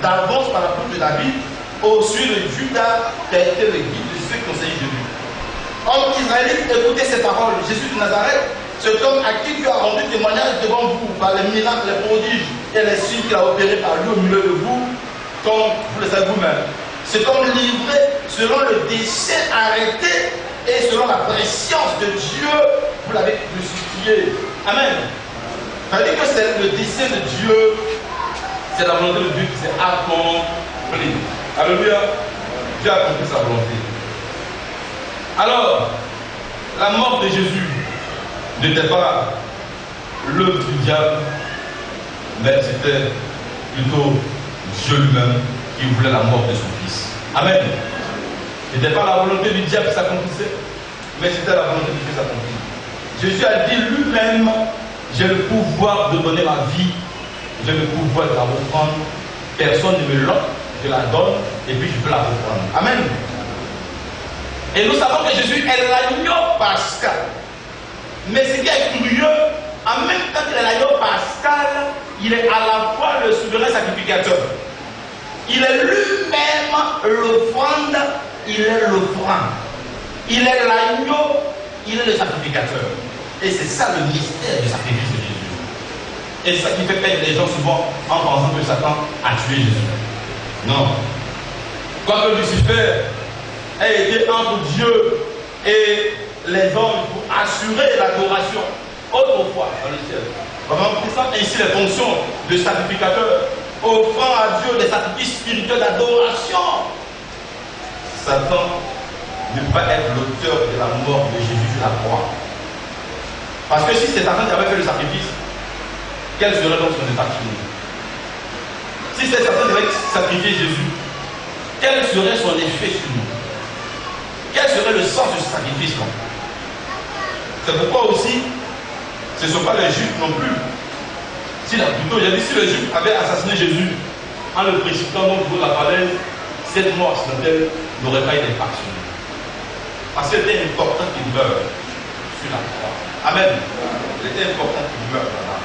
d'avance par la bouche de David au sujet de Judas qui a été le guide de ceux qui ont saisi Jésus. Homme israélite, écoutez ces paroles. Jésus de Nazareth, cet homme à qui Dieu a rendu témoignage devant vous par les miracles, les prodiges et les signes qu'il a opérés par lui au milieu de vous, comme vous le savez vous-même. Cet homme livré selon le dessein arrêté et selon la préscience de Dieu, vous l'avez crucifié. Amen. Ça veut dire que c'est le dessein de Dieu, c'est la volonté de Dieu qui s'est accomplie. Alléluia. Dieu a accompli sa volonté. Alors, la mort de Jésus n'était pas l'œuvre du diable, mais c'était plutôt Dieu lui-même qui voulait la mort de son fils. Amen. Ce n'était pas la volonté du diable qui s'accomplissait, mais c'était la volonté de Dieu qui s'accomplissait. Jésus a dit lui-même, j'ai le pouvoir de donner ma vie, j'ai le pouvoir de la reprendre. Personne ne me l'offre, je la donne et puis je peux la reprendre. Amen. Et nous savons que Jésus est l'agneau pascal. Mais ce qui est curieux, en même temps qu'il est l'agneau pascal, il est à la fois le souverain sacrificateur. Il est lui-même l'offrande, il est l'offrande. Il est l'agneau, il est le sacrificateur. Et c'est ça le mystère du sacrifice de Jésus. Et c'est ça qui fait perdre les gens souvent en pensant que Satan a tué Jésus. Non. Quoique Lucifer ait été entre Dieu et les anges pour assurer l'adoration autrefois dans le ciel, remplissant ainsi les fonctions de sacrificateur, offrant à Dieu des sacrifices spirituels d'adoration. Satan ne peut pas être l'auteur de la mort de Jésus sur la croix. Parce que si c'est Satan qui avait fait le sacrifice, quel serait donc son état fini? Si c'est Satan qui avait sacrifié Jésus, quel serait son effet sur nous? Quel serait le sens de ce sacrifice-là? C'est pourquoi aussi, ce ne sont pas les Juifs non plus. Plutôt, j'ai dit, si les Juifs avaient assassiné Jésus en le précipitant au niveau de la falaise, cette mort accidentelle n'aurait pas été d'impact sur nous. Parce qu'il était important qu'il meure sur la croix. Amen. Il était important qu'il meure là-bas.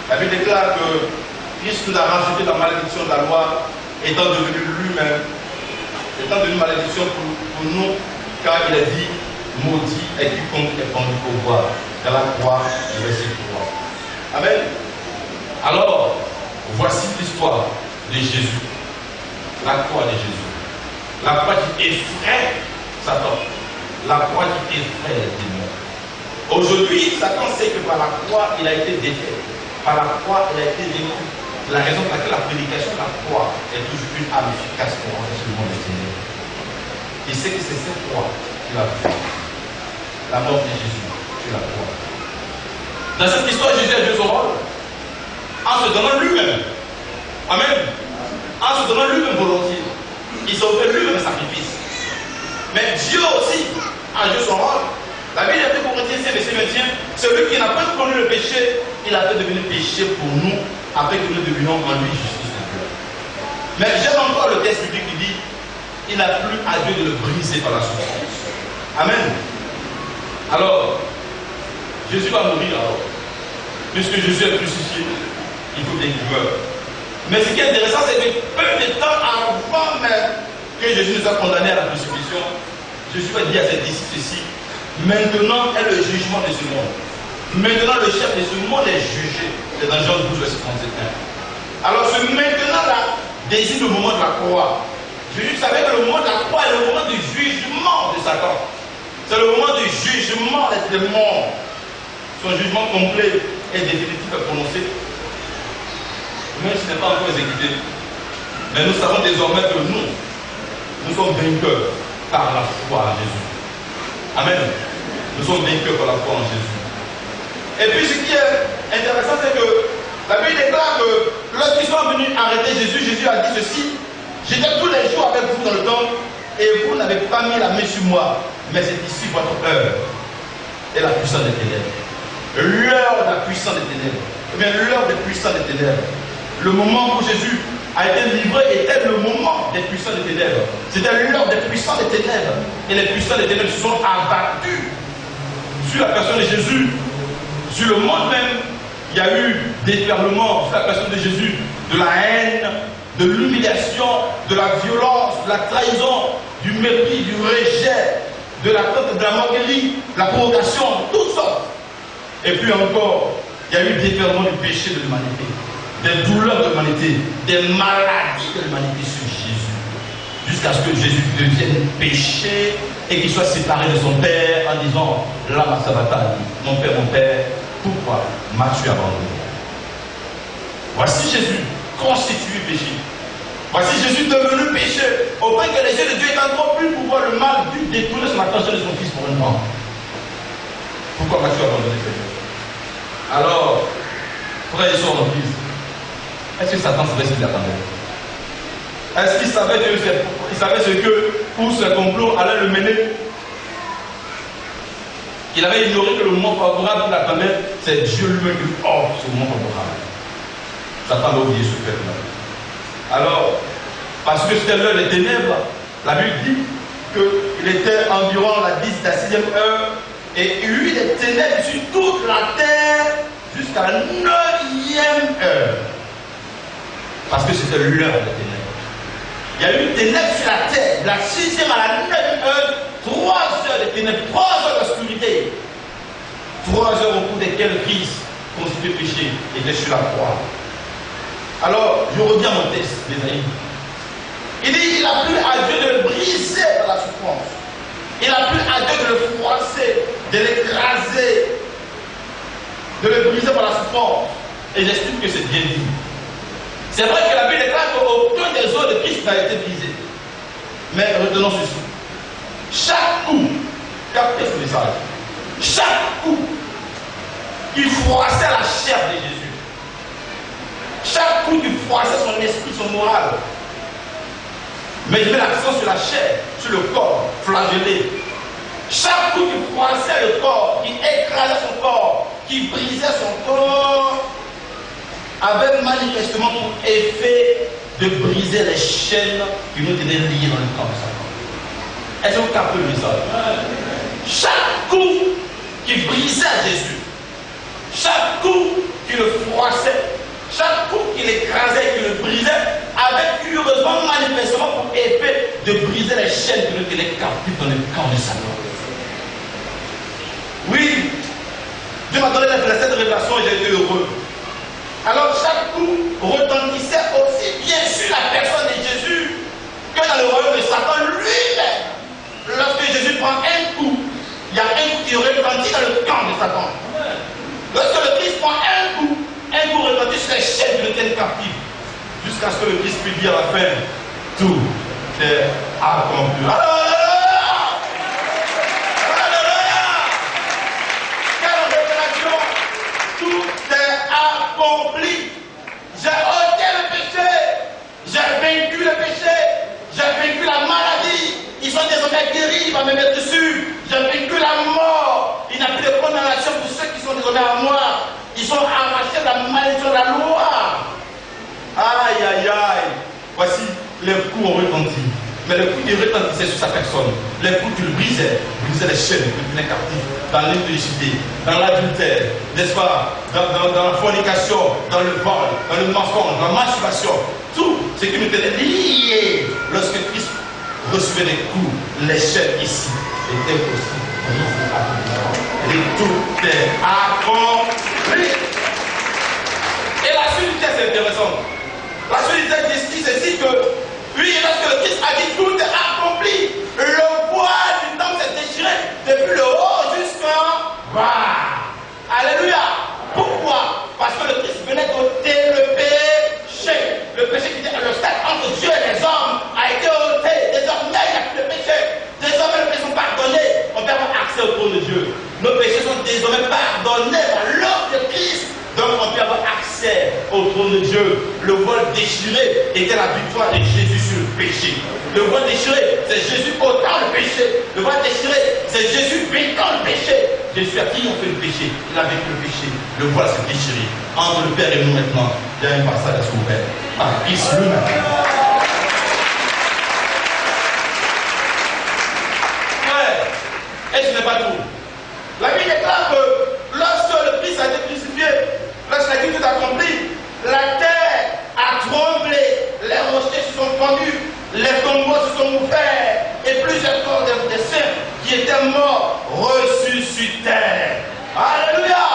La Bible déclare que Christ nous a rajouté la malédiction de la loi, étant devenu lui-même, étant devenu malédiction pour nous, car il a dit maudit est quiconque est pendu au bois, dans la croix du verset 3. Amen. Alors, voici l'histoire de Jésus, la croix de Jésus, la croix qui effraie Satan, la croix qui effraie les démons. Aujourd'hui, Satan sait que par la croix, il a été défait, par la croix, il a été vaincu. La raison pour laquelle la prédication de la croix est toujours une arme efficace pour empêcher le monde des ténèbres. Il sait que c'est cette croix qu'il a fait, la mort de Jésus sur la croix. Dans cette histoire, Jésus a joué son rôle en se donnant lui-même. Amen. En se donnant lui-même volontiers. Il s'est offert lui-même un sacrifice. Mais Dieu aussi a joué son rôle. La Bible est pour Corinthiens 5, verset 21. Celui qui n'a pas connu le péché, il a fait devenir péché pour nous, afin que nous devenions en lui justice de Dieu. Mais j'aime encore le texte biblique qui dit il n'a plus à Dieu de le briser par la souffrance. Amen. Alors, Jésus va mourir alors. Puisque Jésus est crucifié, il faut bien qu'il meure. Mais ce qui est intéressant, c'est que peu de temps avant même que Jésus nous a condamnés à la crucifixion, Jésus va dire à ses disciples ceci: maintenant est le jugement de ce monde. Maintenant le chef de ce monde est jugé. C'est dans Jean 12, verset 31. Alors ce maintenant-là désigne le moment de la croix. Jésus savait que le moment de la croix est le moment du jugement de Satan. C'est le moment du jugement des démons. Son jugement complet et définitif est prononcé, même s'il n'est pas encore exécuté. Mais nous savons désormais que nous sommes vainqueurs par la foi en Jésus. Amen. Nous sommes vainqueurs par la foi en Jésus. Et puis ce qui est intéressant, c'est que la Bible déclare que lorsqu'ils sont venus arrêter Jésus, Jésus a dit ceci: j'étais tous les jours avec vous dans le temple et vous n'avez pas mis la main sur moi, mais c'est ici votre heure et la puissance des ténèbres. L'heure de la puissance des ténèbres. Eh bien, l'heure des puissants des ténèbres. Le moment où Jésus a été livré était le moment des puissants des ténèbres. C'était l'heure des puissants des ténèbres. Et les puissants des ténèbres se sont abattus sur la personne de Jésus. Sur le monde même, il y a eu déferlement sur la personne de Jésus, de la haine, de l'humiliation, de la violence, de la trahison, du mépris, du rejet, de la moquerie, de la provocation, toutes sortes. Et puis encore, il y a eu déferlement du péché de l'humanité, des douleurs de l'humanité, des maladies de l'humanité sur Jésus, jusqu'à ce que Jésus devienne péché et qu'il soit séparé de son Père en disant: Lama Sabachthani, mon Père, pourquoi m'as-tu abandonné? Voici Jésus constitué péché. Voici Jésus devenu péché, au point que les yeux de Dieu étant trop plus pour voir le mal, Dieu détourner son attention de son fils pour une fois. Pourquoi m'as-tu abandonné, Seigneur? Alors, frères et sœurs en Christ, est-ce que Satan savait ce qu'il attendait? Est-ce qu'il savait ce que, pour ce complot, allait le mener? Il avait ignoré que le moment favorable qu'il attendait, c'est Dieu lui-même qui offre ce moment favorable. Satan a oublié ce fait-là. Alors, parce que c'était l'heure des ténèbres, la Bible dit qu'il était environ la 6e heure et il y eut des ténèbres sur toute la terre jusqu'à la 9e heure. Parce que c'était l'heure des ténèbres. Il y a eu des ténèbres sur la terre, de la 6e à la 9e heure, 3 heures de ténèbres, 3 heures d'obscurité. 3 heures au cours desquelles Christ, constitué péché, était sur la croix. Alors, je reviens à mon texte, les amis. Il dit: il a plu à Dieu de le briser par la souffrance. Il a plu à Dieu de le froisser, de l'écraser, de le briser par la souffrance. Et j'estime que c'est bien dit. C'est vrai que la Bible déclare qu'aucun des os de Christ n'a été brisé. Mais retenons ceci. Chaque coup, captez ce message, chaque coup qui froissait la chair de Jésus, chaque coup qui froissait son esprit, son moral, mais il met l'accent sur la chair, sur le corps flagellé. Chaque coup qui froissait le corps, qui écrasait son corps, qui brisait son corps, avait manifestement pour effet de briser les chaînes qui nous tenaient liés dans le corps de Satan. Est-ce que vous captez le message? Chaque coup qui brisait Jésus, chaque coup qui le froissait, chaque coup qui l'écrasait, qui le brisait, avait curieusement manifestement pour effet de briser les chaînes qui nous tenaient captifs dans le corps de Satan. Oui, Dieu m'a donné cette révélation et j'ai été heureux. Alors chaque coup retentissait aussi bien sur la personne de Jésus que dans le royaume de Satan lui-même. Lorsque Jésus prend un coup, il y a un coup qui retentit dans le camp de Satan. Lorsque le Christ prend un coup retentit sur les chaînes de l'autel captif. Jusqu'à ce que le Christ puisse dire à la fin, tout est accompli. Tout est accompli. J'ai ôté le péché. J'ai vaincu le péché. J'ai vaincu la maladie. Ils sont désormais guéris. Il va me mettre dessus. J'ai vaincu la mort. Il n'y a plus de condamnation pour ceux qui sont désormais à moi. Ils sont arrachés de la malédiction de la loi. Aïe, aïe, aïe. Voici les coups ont retenti. Mais les coups qui retentissaient sur sa personne, les coups qui le brisaient les chaînes qui tenaient captifs dans l'impudicité, dans l'adultère, n'est-ce pas, dans la fornication, dans le vol, dans le mensonge, dans la masturbation, tout ce qui nous tenait liés lorsque Christ recevait des coups, les chaînes ici étaient aussi brisées. Et tout est accompli. Et la suite du texte est intéressante. La suite du texte dit ceci que oui, lorsque le Christ a dit tout est accompli, le voile du temple s'est déchiré depuis le haut jusqu'en bas. Alléluia. Pourquoi? Parce que le Christ venait d'ôter le péché. Le péché qui était le stade entre Dieu et les hommes a été ôté. Désormais, il n'y a plus de péché. Désormais, nos péchés sont pardonnés. On peut avoir accès au trône de Dieu. Nos péchés sont désormais pardonnés par l'œuvre de Christ. Donc on peut avoir accès au trône de Dieu. Le voile déchiré était la victoire de Jésus sur le péché. Le voile déchiré, c'est Jésus ôtant le péché. Le voile déchiré, c'est Jésus vainquant le péché. Jésus a triomphé le péché. Il a vaincu le péché. Le voile s'est déchiré. Entre le Père et nous maintenant, il y a un passage à s'ouvrir. Par Christ lui-même. Ouais. Et ce n'est pas tout. La Bible déclare que lorsque le Christ a été crucifié, lorsque la Bible est accomplie, la terre a tremblé, les rochers se sont fendus, les tombeaux se sont ouverts, et plusieurs corps des saints qui étaient morts ressuscitèrent. Alléluia!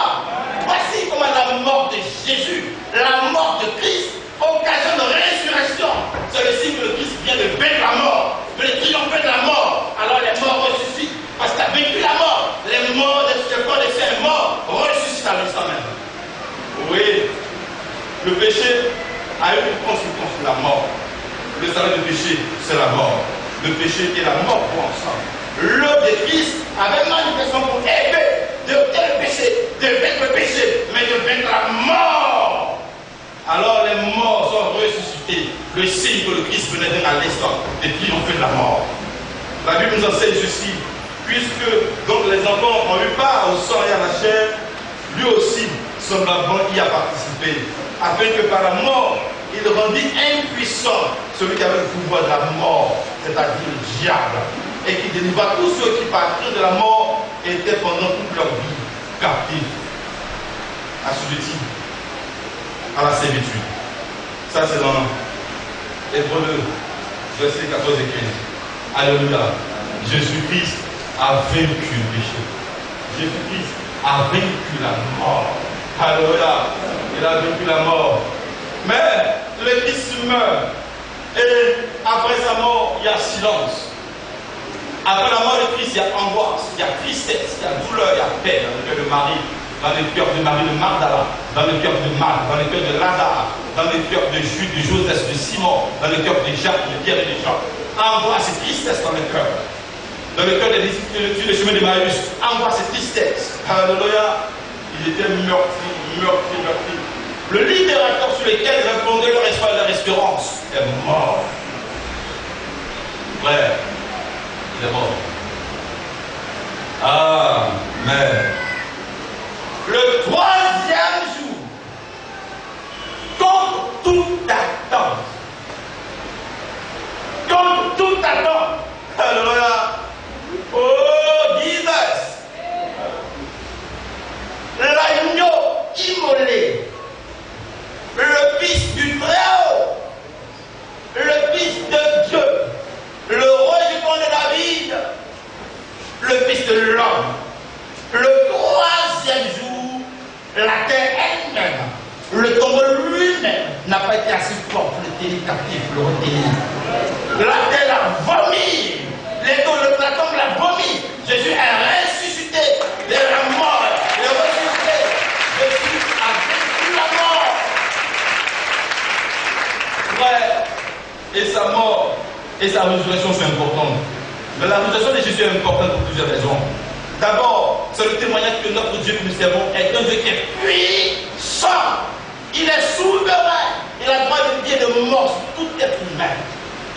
Voici comment la mort de Jésus, la mort de Christ, occasion de résurrection. C'est le signe que le Christ vient de vaincre la mort, de triompher de la mort. Alors les morts ressuscitent, parce qu'il a vaincu la mort. Les morts, le corps des saints morts ressuscitent à l'instant même. Oui, le péché a eu une conséquence sur la mort. Le salaire du péché, c'est la mort. Le péché est la mort pour ensemble. L'œuvre de Christ avait manifestement pour effet de ôter le péché, de vaincre le péché, mais de vaincre la mort. Alors les morts sont ressuscités. Le signe que le Christ venait à l'instant de triompher de la mort. La Bible nous enseigne ceci. Puisque donc les enfants ont eu part au sang et à la chair, lui aussi semblablement y a participé, afin que par la mort, il rendit impuissant celui qui avait le pouvoir de la mort, c'est-à-dire le diable, et qui délivra tous ceux qui, par crainte de la mort, étaient pendant toute leur vie captifs, assujettis à la servitude. Ça, c'est dans Hébreux 2, versets 14 et 15. Alléluia. Jésus-Christ a vaincu le péché. Jésus-Christ a vaincu la mort. Alléluia. Il a vaincu la mort. Mais le Christ meurt. Et après sa mort, il y a silence. Après la mort de Christ, il y a angoisse, il y a tristesse, il y a douleur, il y a peine dans le cœur de Marie, dans le cœur de Marie de Magdala, dans le cœur de Marc, dans le cœur de Lazare, dans le cœur de Jude, de Joseph, de Simon, dans le cœur de Jacques, de Pierre et de Jean. Angoisse et tristesse dans le cœur. Dans le cœur des disciples du chemin de Maïus, angoisse et tristesse. Alléluia. Ils étaient meurtris, meurtris, meurtris. Le libérateur sur lequel répondait leur espoir et leur espérance est mort. Frère, il est mort. Amen. Le troisième jour, contre toute attente, contre toute attente, alléluia, oh Jesus, l'agneau immolé, le Fils du Très-Haut, le Fils de Dieu, le rejeton de David, le Fils de l'homme, le troisième jour, la terre elle-même, le tombeau lui-même n'a pas été assez fort pour le tenir captif, pour le retenir. La terre l'a vomi, la tombe l'a vomi. Jésus est ressuscité de la mort, il est ressuscité. Jésus a vaincu la mort. Frère, et sa mort et sa résurrection sont importantes. Mais la résurrection de Jésus est importante pour plusieurs raisons. D'abord, c'est le témoignage que notre Dieu que nous servons est un Dieu qui est puissant. Il est souverain. Il a le droit de dire de mort sur tout être humain.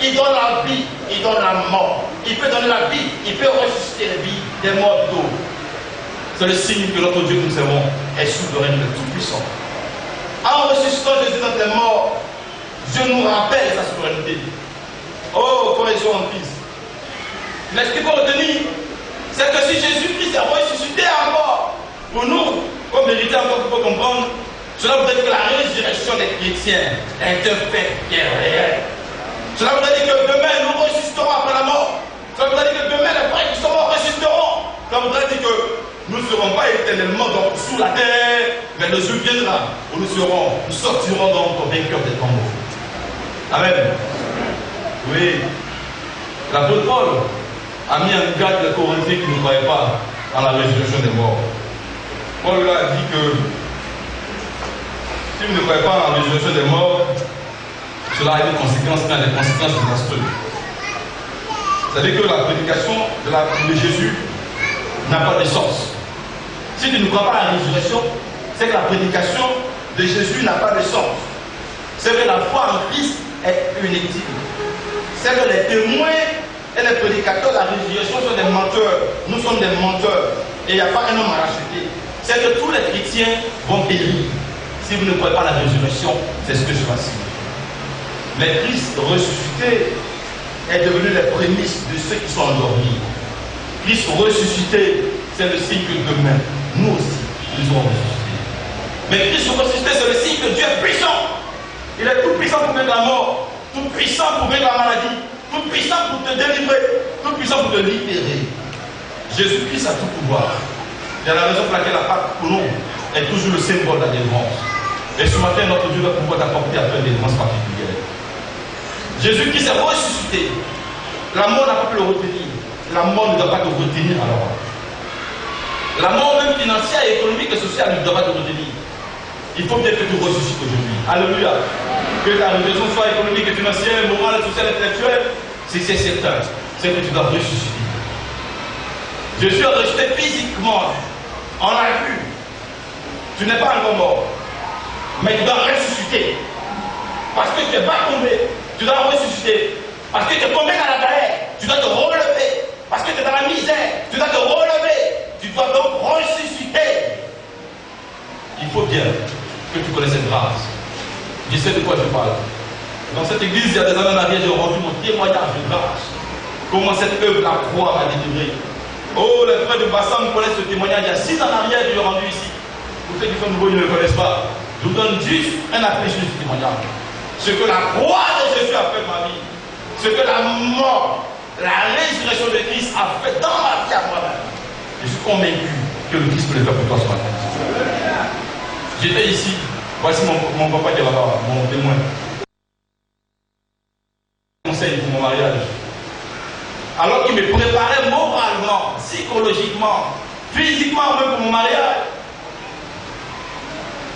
Il donne la vie, il donne la mort. Il peut donner la vie, il peut ressusciter la vie des morts d'eau. C'est le signe que notre Dieu que nous servons est souverain, il est tout puissant. En ressuscitant Jésus dans les morts, Dieu nous rappelle sa souveraineté. Oh, correction en Christ. Mais ce qu'il faut retenir, c'est que si Jésus-Christ est ressuscité encore, pour nous, comme vérité encore qu'il faut comprendre, cela voudrait dire que la résurrection des chrétiens est un fait qui est réel. Cela voudrait dire que demain nous ressusciterons après la mort. Cela voudrait dire que demain les frères qui sont morts ressusciteront. Cela voudrait dire que nous ne serons pas éternellement donc sous la terre, mais le jour viendra où nous sortirons donc au vainqueur des tombeaux. Amen. Oui. L'apôtre Paul a mis en garde les Corinthiens qui ne croyaient pas en la résurrection des morts. Paul leur a dit que si vous ne croyez pas en la résurrection des morts, cela a des conséquences, mais des conséquences désastreuses. C'est-à-dire que la prédication de Jésus n'a pas de sens. Si tu ne crois pas à la résurrection, c'est que la prédication de Jésus n'a pas de sens. C'est que la foi en Christ est inutile. C'est que les témoins et les prédicateurs de la résurrection sont des menteurs. Nous sommes des menteurs. Et il n'y a pas un homme à racheter. C'est que tous les chrétiens vont périr. Si vous ne croyez pas à la résurrection, c'est ce que je vais dire. Mais Christ ressuscité est devenu les prémices de ceux qui sont endormis. Christ ressuscité, c'est le signe que demain, nous aussi, nous serons ressuscités. Mais Christ ressuscité, c'est le signe que Dieu est puissant. Il est tout puissant pour vaincre la mort, tout puissant pour vaincre la maladie, tout puissant pour te délivrer, tout puissant pour te libérer. Jésus-Christ a tout pouvoir. C'est la raison pour laquelle la Pâque pour nous est toujours le symbole de la délivrance. Et ce matin, notre Dieu va pouvoir t'apporter à toi une délivrance particulière. Jésus-Christ est ressuscité. La mort n'a pas pu le retenir. La mort ne doit pas te retenir alors. La mort même financière, économique et sociale ne doit pas te retenir. Il faut bien que tu ressuscites aujourd'hui. Alléluia. Que ta résurrection soit économique et financière, morale, sociale, intellectuelle, c'est certain. C'est que tu dois ressusciter. Jésus a ressuscité physiquement. On l'a vu. Tu n'es pas encore mort. Mais tu dois ressusciter. Parce que tu n'es pas tombé. Tu dois ressusciter. Parce que tu es tombé dans la galère. Tu dois te relever. Parce que tu es dans la misère. Tu dois te relever. Tu dois donc ressusciter. Il faut bien que tu connaisses cette grâce. Je sais de quoi je parle. Dans cette église, il y a des années en arrière, j'ai rendu mon témoignage de grâce. Comment cette œuvre, la croix, m'a délivré. Oh, les frères de Bassam connaissent ce témoignage. Il y a 6 ans en arrière, je l'ai rendu ici. Pour ceux qui sont nouveaux, ils ne le connaissent pas. Je vous donne juste un appel sur ce témoignage. Ce que la croix de Jésus a fait de ma vie. Ce que la mort, la résurrection de Christ a fait dans ma vie à moi-même. Je suis convaincu que le Christ peut le faire pour toi ce matin. J'étais ici. Voici mon papa qui est là-bas, mon témoin. Conseil pour mon mariage. Alors qu'il me préparait psychologiquement, physiquement, même pour mon mariage.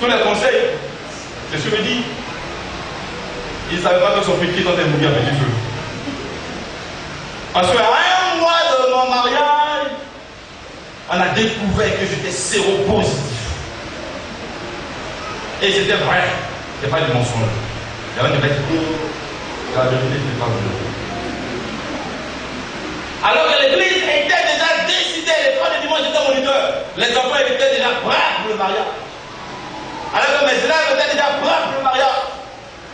Tous les conseils, c'est ce que je me dis. Il ne savait pas que son petit était mouillé à petit feu. Parce qu'à un mois de mon mariage, on a découvert que j'étais séropositif. Et c'était vrai. Ce n'est pas du mensonge. Il y avait des bêtes. La vérité, ce n'est pas vrai. Alors que l'église était déjà décidée, les trois de dimanche étaient moniteurs. Les enfants étaient déjà braves pour le mariage. Alors que mes élèves étaient déjà braves pour le mariage.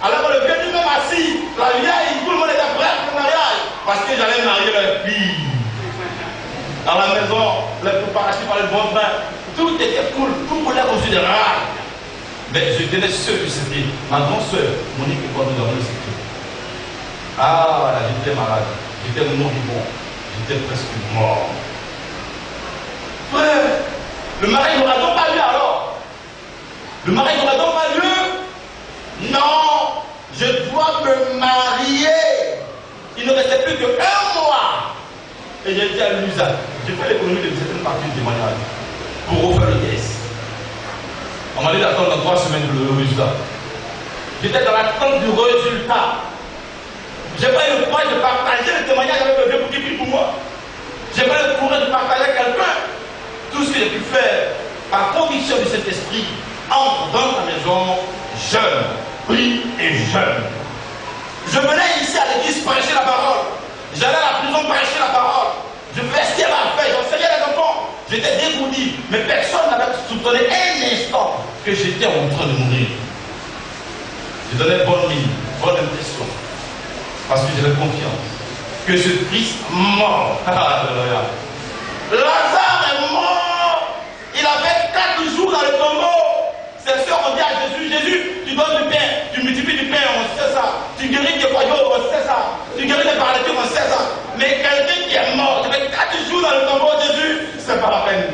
Alors que le vieux lui-même assis, la vieille, tout le monde était prêt pour le mariage. Parce que j'allais marier leur fille. À la maison, les préparatifs par le bon train, tout était cool, tout roulait au-dessus des rails. Mais je tenais seul du secret. Ma grande soeur, Monique, et moi, nous avons le secret. Ah, là, j'étais malade. J'étais moribond. J'étais presque mort. Frère, le mariage n'aura donc pas lieu alors? Le mariage n'aura donc pas lieu? Non, je dois me marier. Il ne restait plus qu'un mois. Et j'ai dit à Lusa, j'ai fait l'économie de certaines parties du témoignage pour refaire le test. On m'a dit d'attendre dans 3 semaines le résultat. J'étais dans l'attente du résultat. J'ai pas eu le courage de partager le témoignage avec le Dieu qui prie pour moi. J'ai pas eu le courage de partager avec quelqu'un. Tout ce que j'ai pu faire, par conviction du Saint-Esprit, entre dans la maison, jeune, prie et jeune. Je venais ici à l'église prêcher la parole. J'allais à la prison prêcher la parole. Je vestais ma fête, j'enseignais les enfants. J'étais dégoûté, mais personne n'avait soupçonné un instant que j'étais en train de mourir. Je donnais bonne mine, bonne impression. Parce que j'avais confiance que ce Christ mort. Lazare est mort. Il avait 4 jours dans le tombeau. Ses soeurs ont dit à Jésus, Jésus, tu donnes du pain, tu multiplies du pain, on sait ça. Tu guéris des royaumes, on sait ça. Tu guéris des paralytiques, on sait ça. Mais quelqu'un qui est mort, qui avait 4 jours dans le tombeau, Jésus, c'est pas la peine.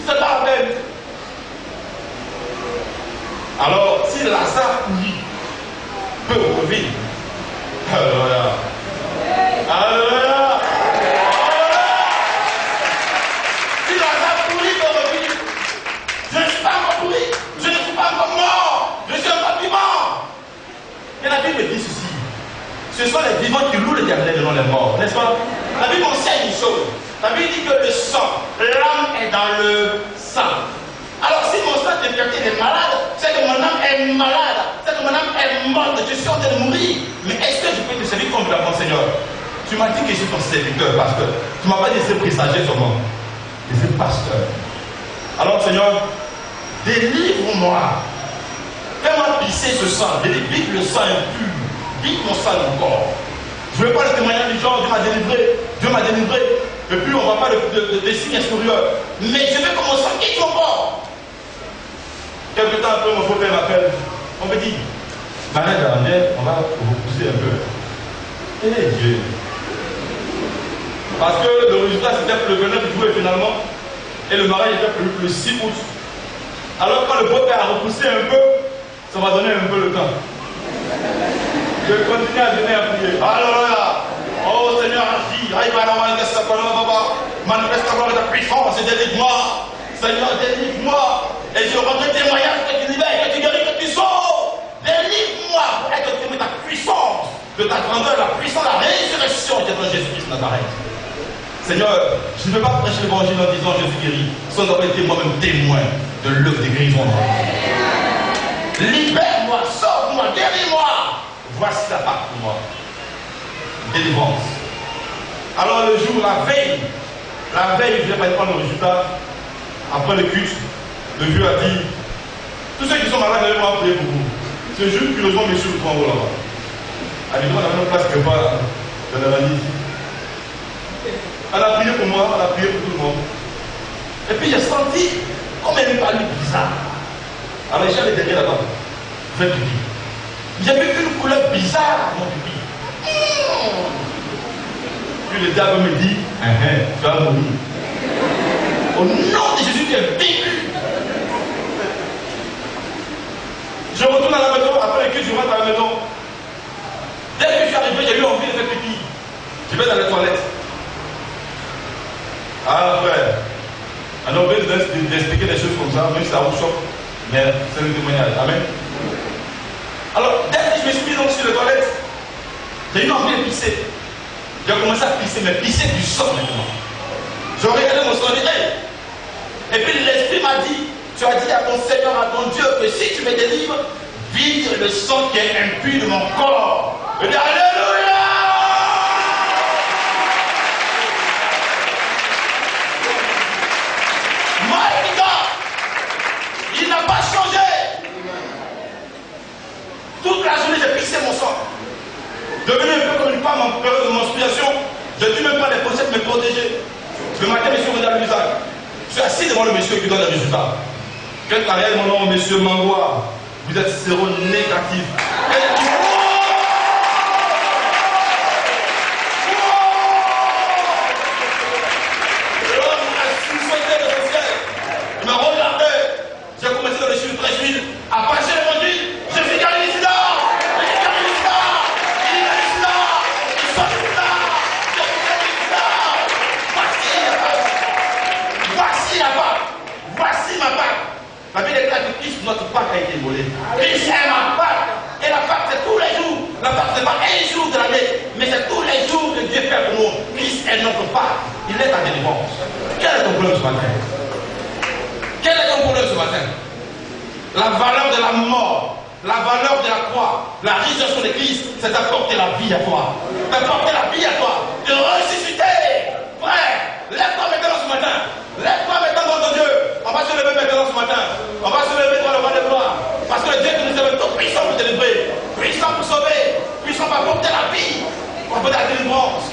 C'est pas la peine. Alors, si Lazare, lui, peut revivre, alléluia. Alléluia. Si Lazare pourri peut revivre, je ne suis pas encore pourri, je ne suis pas encore mort, je suis encore vivant. Et la Bible dit ceci. Ce sont les vivants qui louent l'Éternel et non les morts, n'est-ce pas? La Bible enseigne une chose. La Bible dit que le sang, l'âme est dans le sang. Alors si mon sang est malade, c'est que mon âme est malade, c'est que mon âme est morte, je suis en train de mourir. Mais est-ce que je peux te servir comme de la mon Seigneur? Tu m'as dit que je suis ton serviteur, pasteur. Tu ne m'as pas dit que c'est présager sur moi. Je suis pasteur. Alors Seigneur, délivre-moi. Fais-moi pisser ce sang. Vide le sang impur. Vide mon sang dans mon corps. Je ne veux pas le témoignage du genre, Dieu m'a délivré. Dieu m'a délivré. Et puis on ne voit pas de signes extérieurs. Mais je veux que mon sang quitte mon corps. Quelque temps après, mon beau-père m'appelle. On me dit, l'année dernière, on va repousser un peu. Et Dieu. Parce que le résultat c'était le 29 juillet finalement. Et le mariage était prévu le 6 août. Alors quand le beau-père a repoussé un peu, ça m'a donné un peu le temps. Je continue à donner à prier. Alléluia. Oh Seigneur, agis. Manifeste ta gloire et ta puissance et délivre-moi. Seigneur, délivre-moi. Et je rendrai témoignage que tu libères, que tu guéris, que tu sauves. Délivre-moi pour être témoin de ta puissance, de ta grandeur, de la puissance, de la résurrection de Jésus-Christ de Nazareth. Seigneur, je ne veux pas prêcher l'évangile en disant Jésus guérit, sans avoir été moi-même témoin de l'œuvre de guérison. Libère-moi, sauve-moi, guéris-moi. Voici la part pour moi. Délivrance. Alors le jour, la veille, je vais prendre le résultat. Après le culte, le vieux a dit, tous ceux qui sont malades, allez moi prier pour vous. Ce jour, curieusement, monsieur le prend en haut là-bas. Habituellement, on a une place quelque part dans la vanille. Elle a prié pour moi, elle a prié pour tout le monde. Et puis j'ai senti comme elle me parlait bizarre. Alors j'ai allé derrière là-bas, fait pipi. J'ai vu une couleur bizarre dans mon pipi. Puis le diable me dit, tu vas mourir. Au nom de Jésus, tu es vaincu. Je retourne à la maison, après le culte, je rentre à la maison. Dès que je suis arrivé, j'ai eu envie de faire pipi. Je vais dans les toilettes. Ah frère, on a oublié d'expliquer des choses comme ça, même si ça vous choque, mais c'est le témoignage. Amen. Alors, dès que je me suis mis donc sur les toilettes, j'ai eu envie de pisser. J'ai commencé à pisser, mais pisser du sang maintenant. J'ai regardé mon sang et dit, hey! Et puis l'esprit m'a dit, tu as dit à ton Seigneur, à ton Dieu, que si tu me délivres, vide le sang qui est impur de mon corps. Je dis, alléluia! My God! Il n'a pas changé. Toute la journée, j'ai pissé mon sang. Devenu un peu comme une femme en période de menstruation, je ne dis même pas les pochettes me protéger. Le matin, monsieur me donne le visage. Je suis assis devant le monsieur qui donne le résultat. Quel carrière, mon nom, monsieur Mangoua? Vous êtes séronégatif. Il m'a regardé. J'ai commencé dans les chiffres très huile à passer le vendredi. Je suis gagné ici là. Voici ma Pâque. La Bible déclare que Christ, notre Pâque a été volée. Christ est ma Pâque. Et la Pâque, c'est tous les jours. La Pâque, c'est pas un jour de l'année, mais c'est tous les jours que Dieu fait pour nous. Christ est notre Pâque. Il est ta délivrance. Quel est ton problème ce matin? Quel est ton problème ce matin? La valeur de la mort, la valeur de la croix, la résurrection de Christ, c'est d'apporter la vie à toi. D'apporter la vie à toi. De ressusciter. Frère, lève-toi maintenant ce matin. Lève-toi maintenant dans ton Dieu. On va se lever maintenant ce matin. On va se lever devant le roi de gloire. Parce que le Dieu qui nous a tout puissant pour délivrer, puissant pour sauver, puissant pour apporter la vie, pour apporter la délivrance.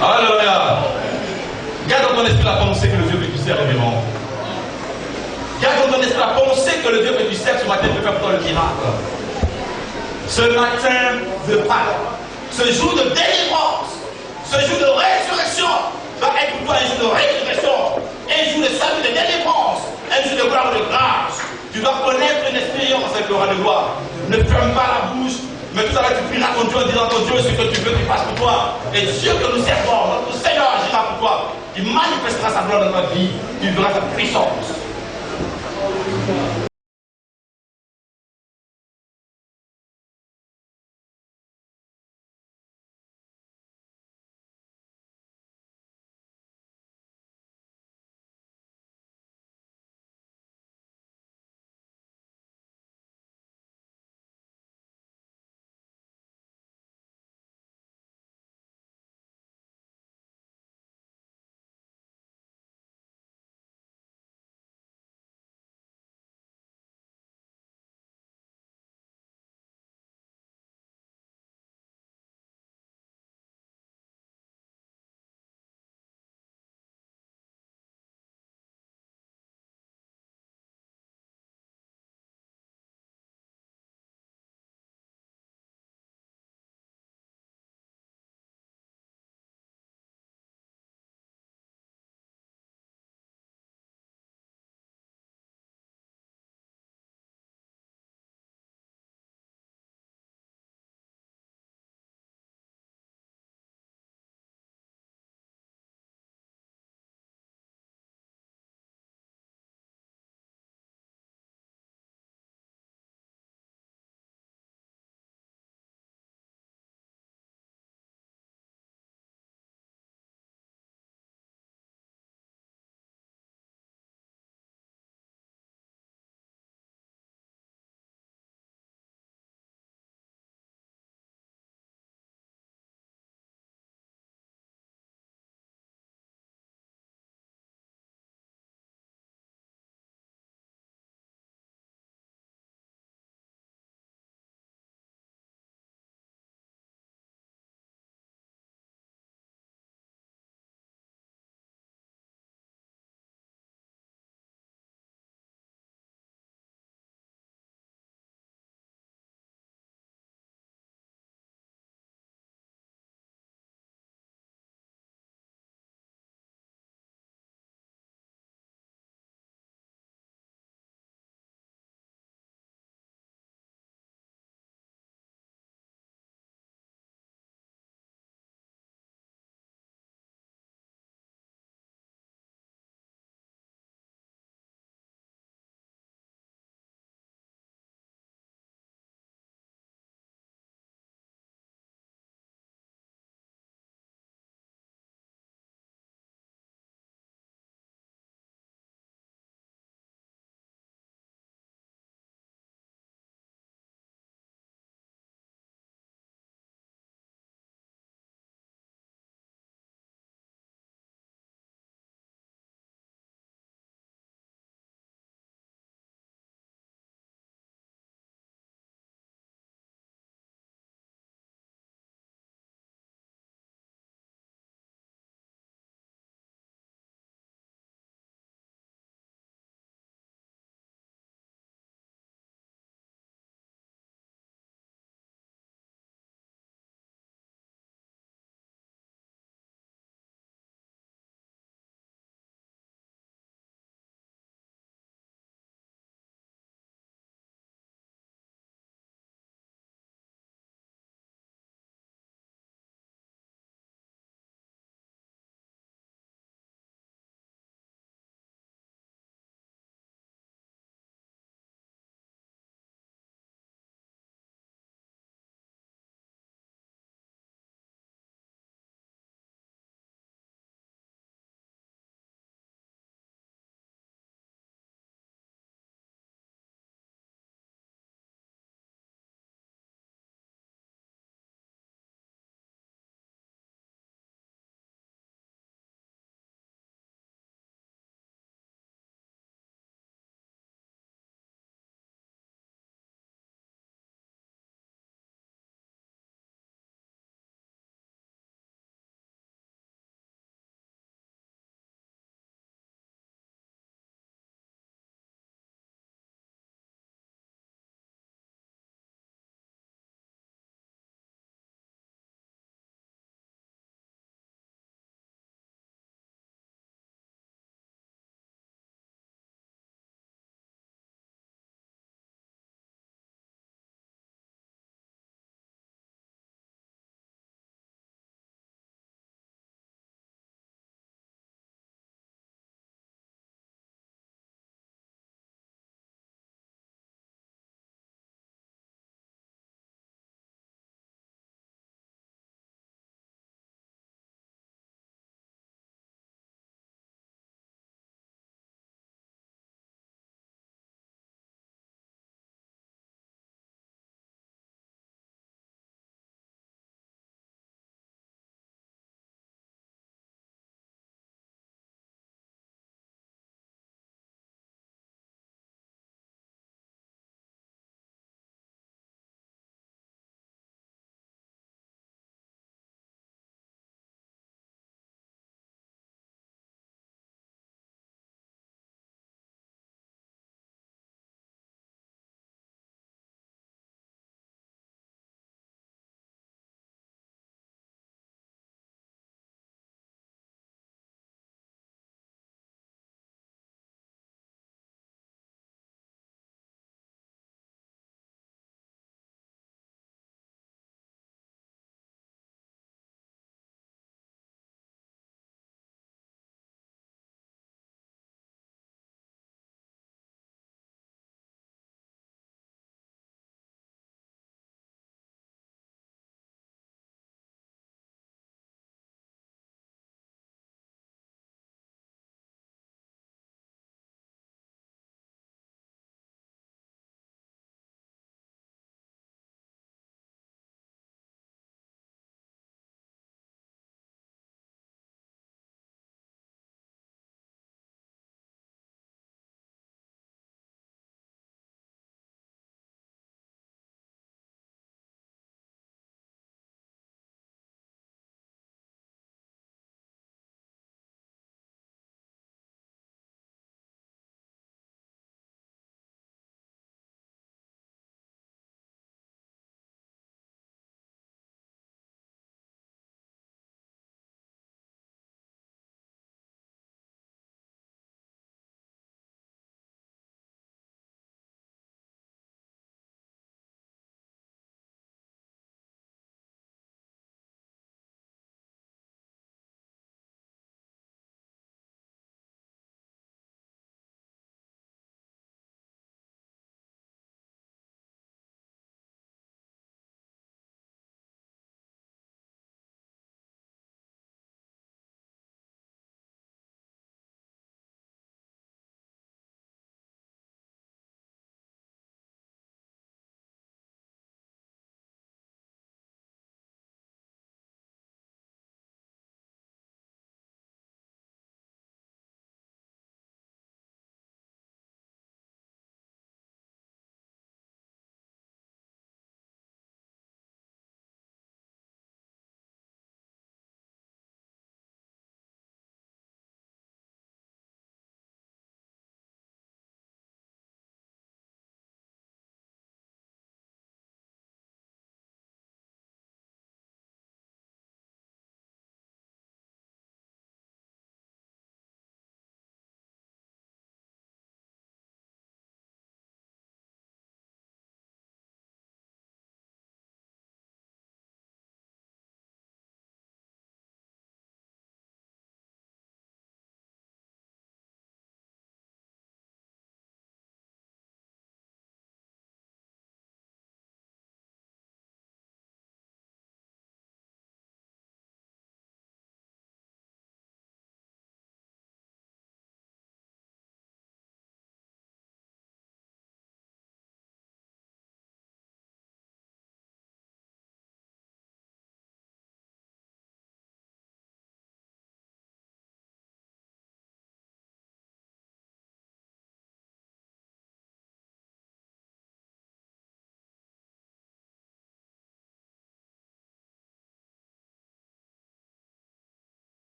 Alléluia. Garde dans ton esprit la pensée que le Dieu que tu sers est vivant. Garde dans ton esprit la pensée que le Dieu que tu sers ce matin peut faire pour toi le miracle. Ce matin de Pâques, ce jour de délivrance, ce jour de résurrection va être pour toi un jour de résurrection, un jour de salut, de délivrance, un jour de gloire, de grâce. Tu dois connaître une expérience avec le roi de gloire. Ne ferme pas la bouche, mais tout à l'heure tu prieras ton Dieu en disant ton Dieu ce que tu veux qu'il fasse pour toi. Et Dieu que nous servons, notre Seigneur agira pour toi. Il manifestera sa gloire dans ta vie, il verra sa puissance.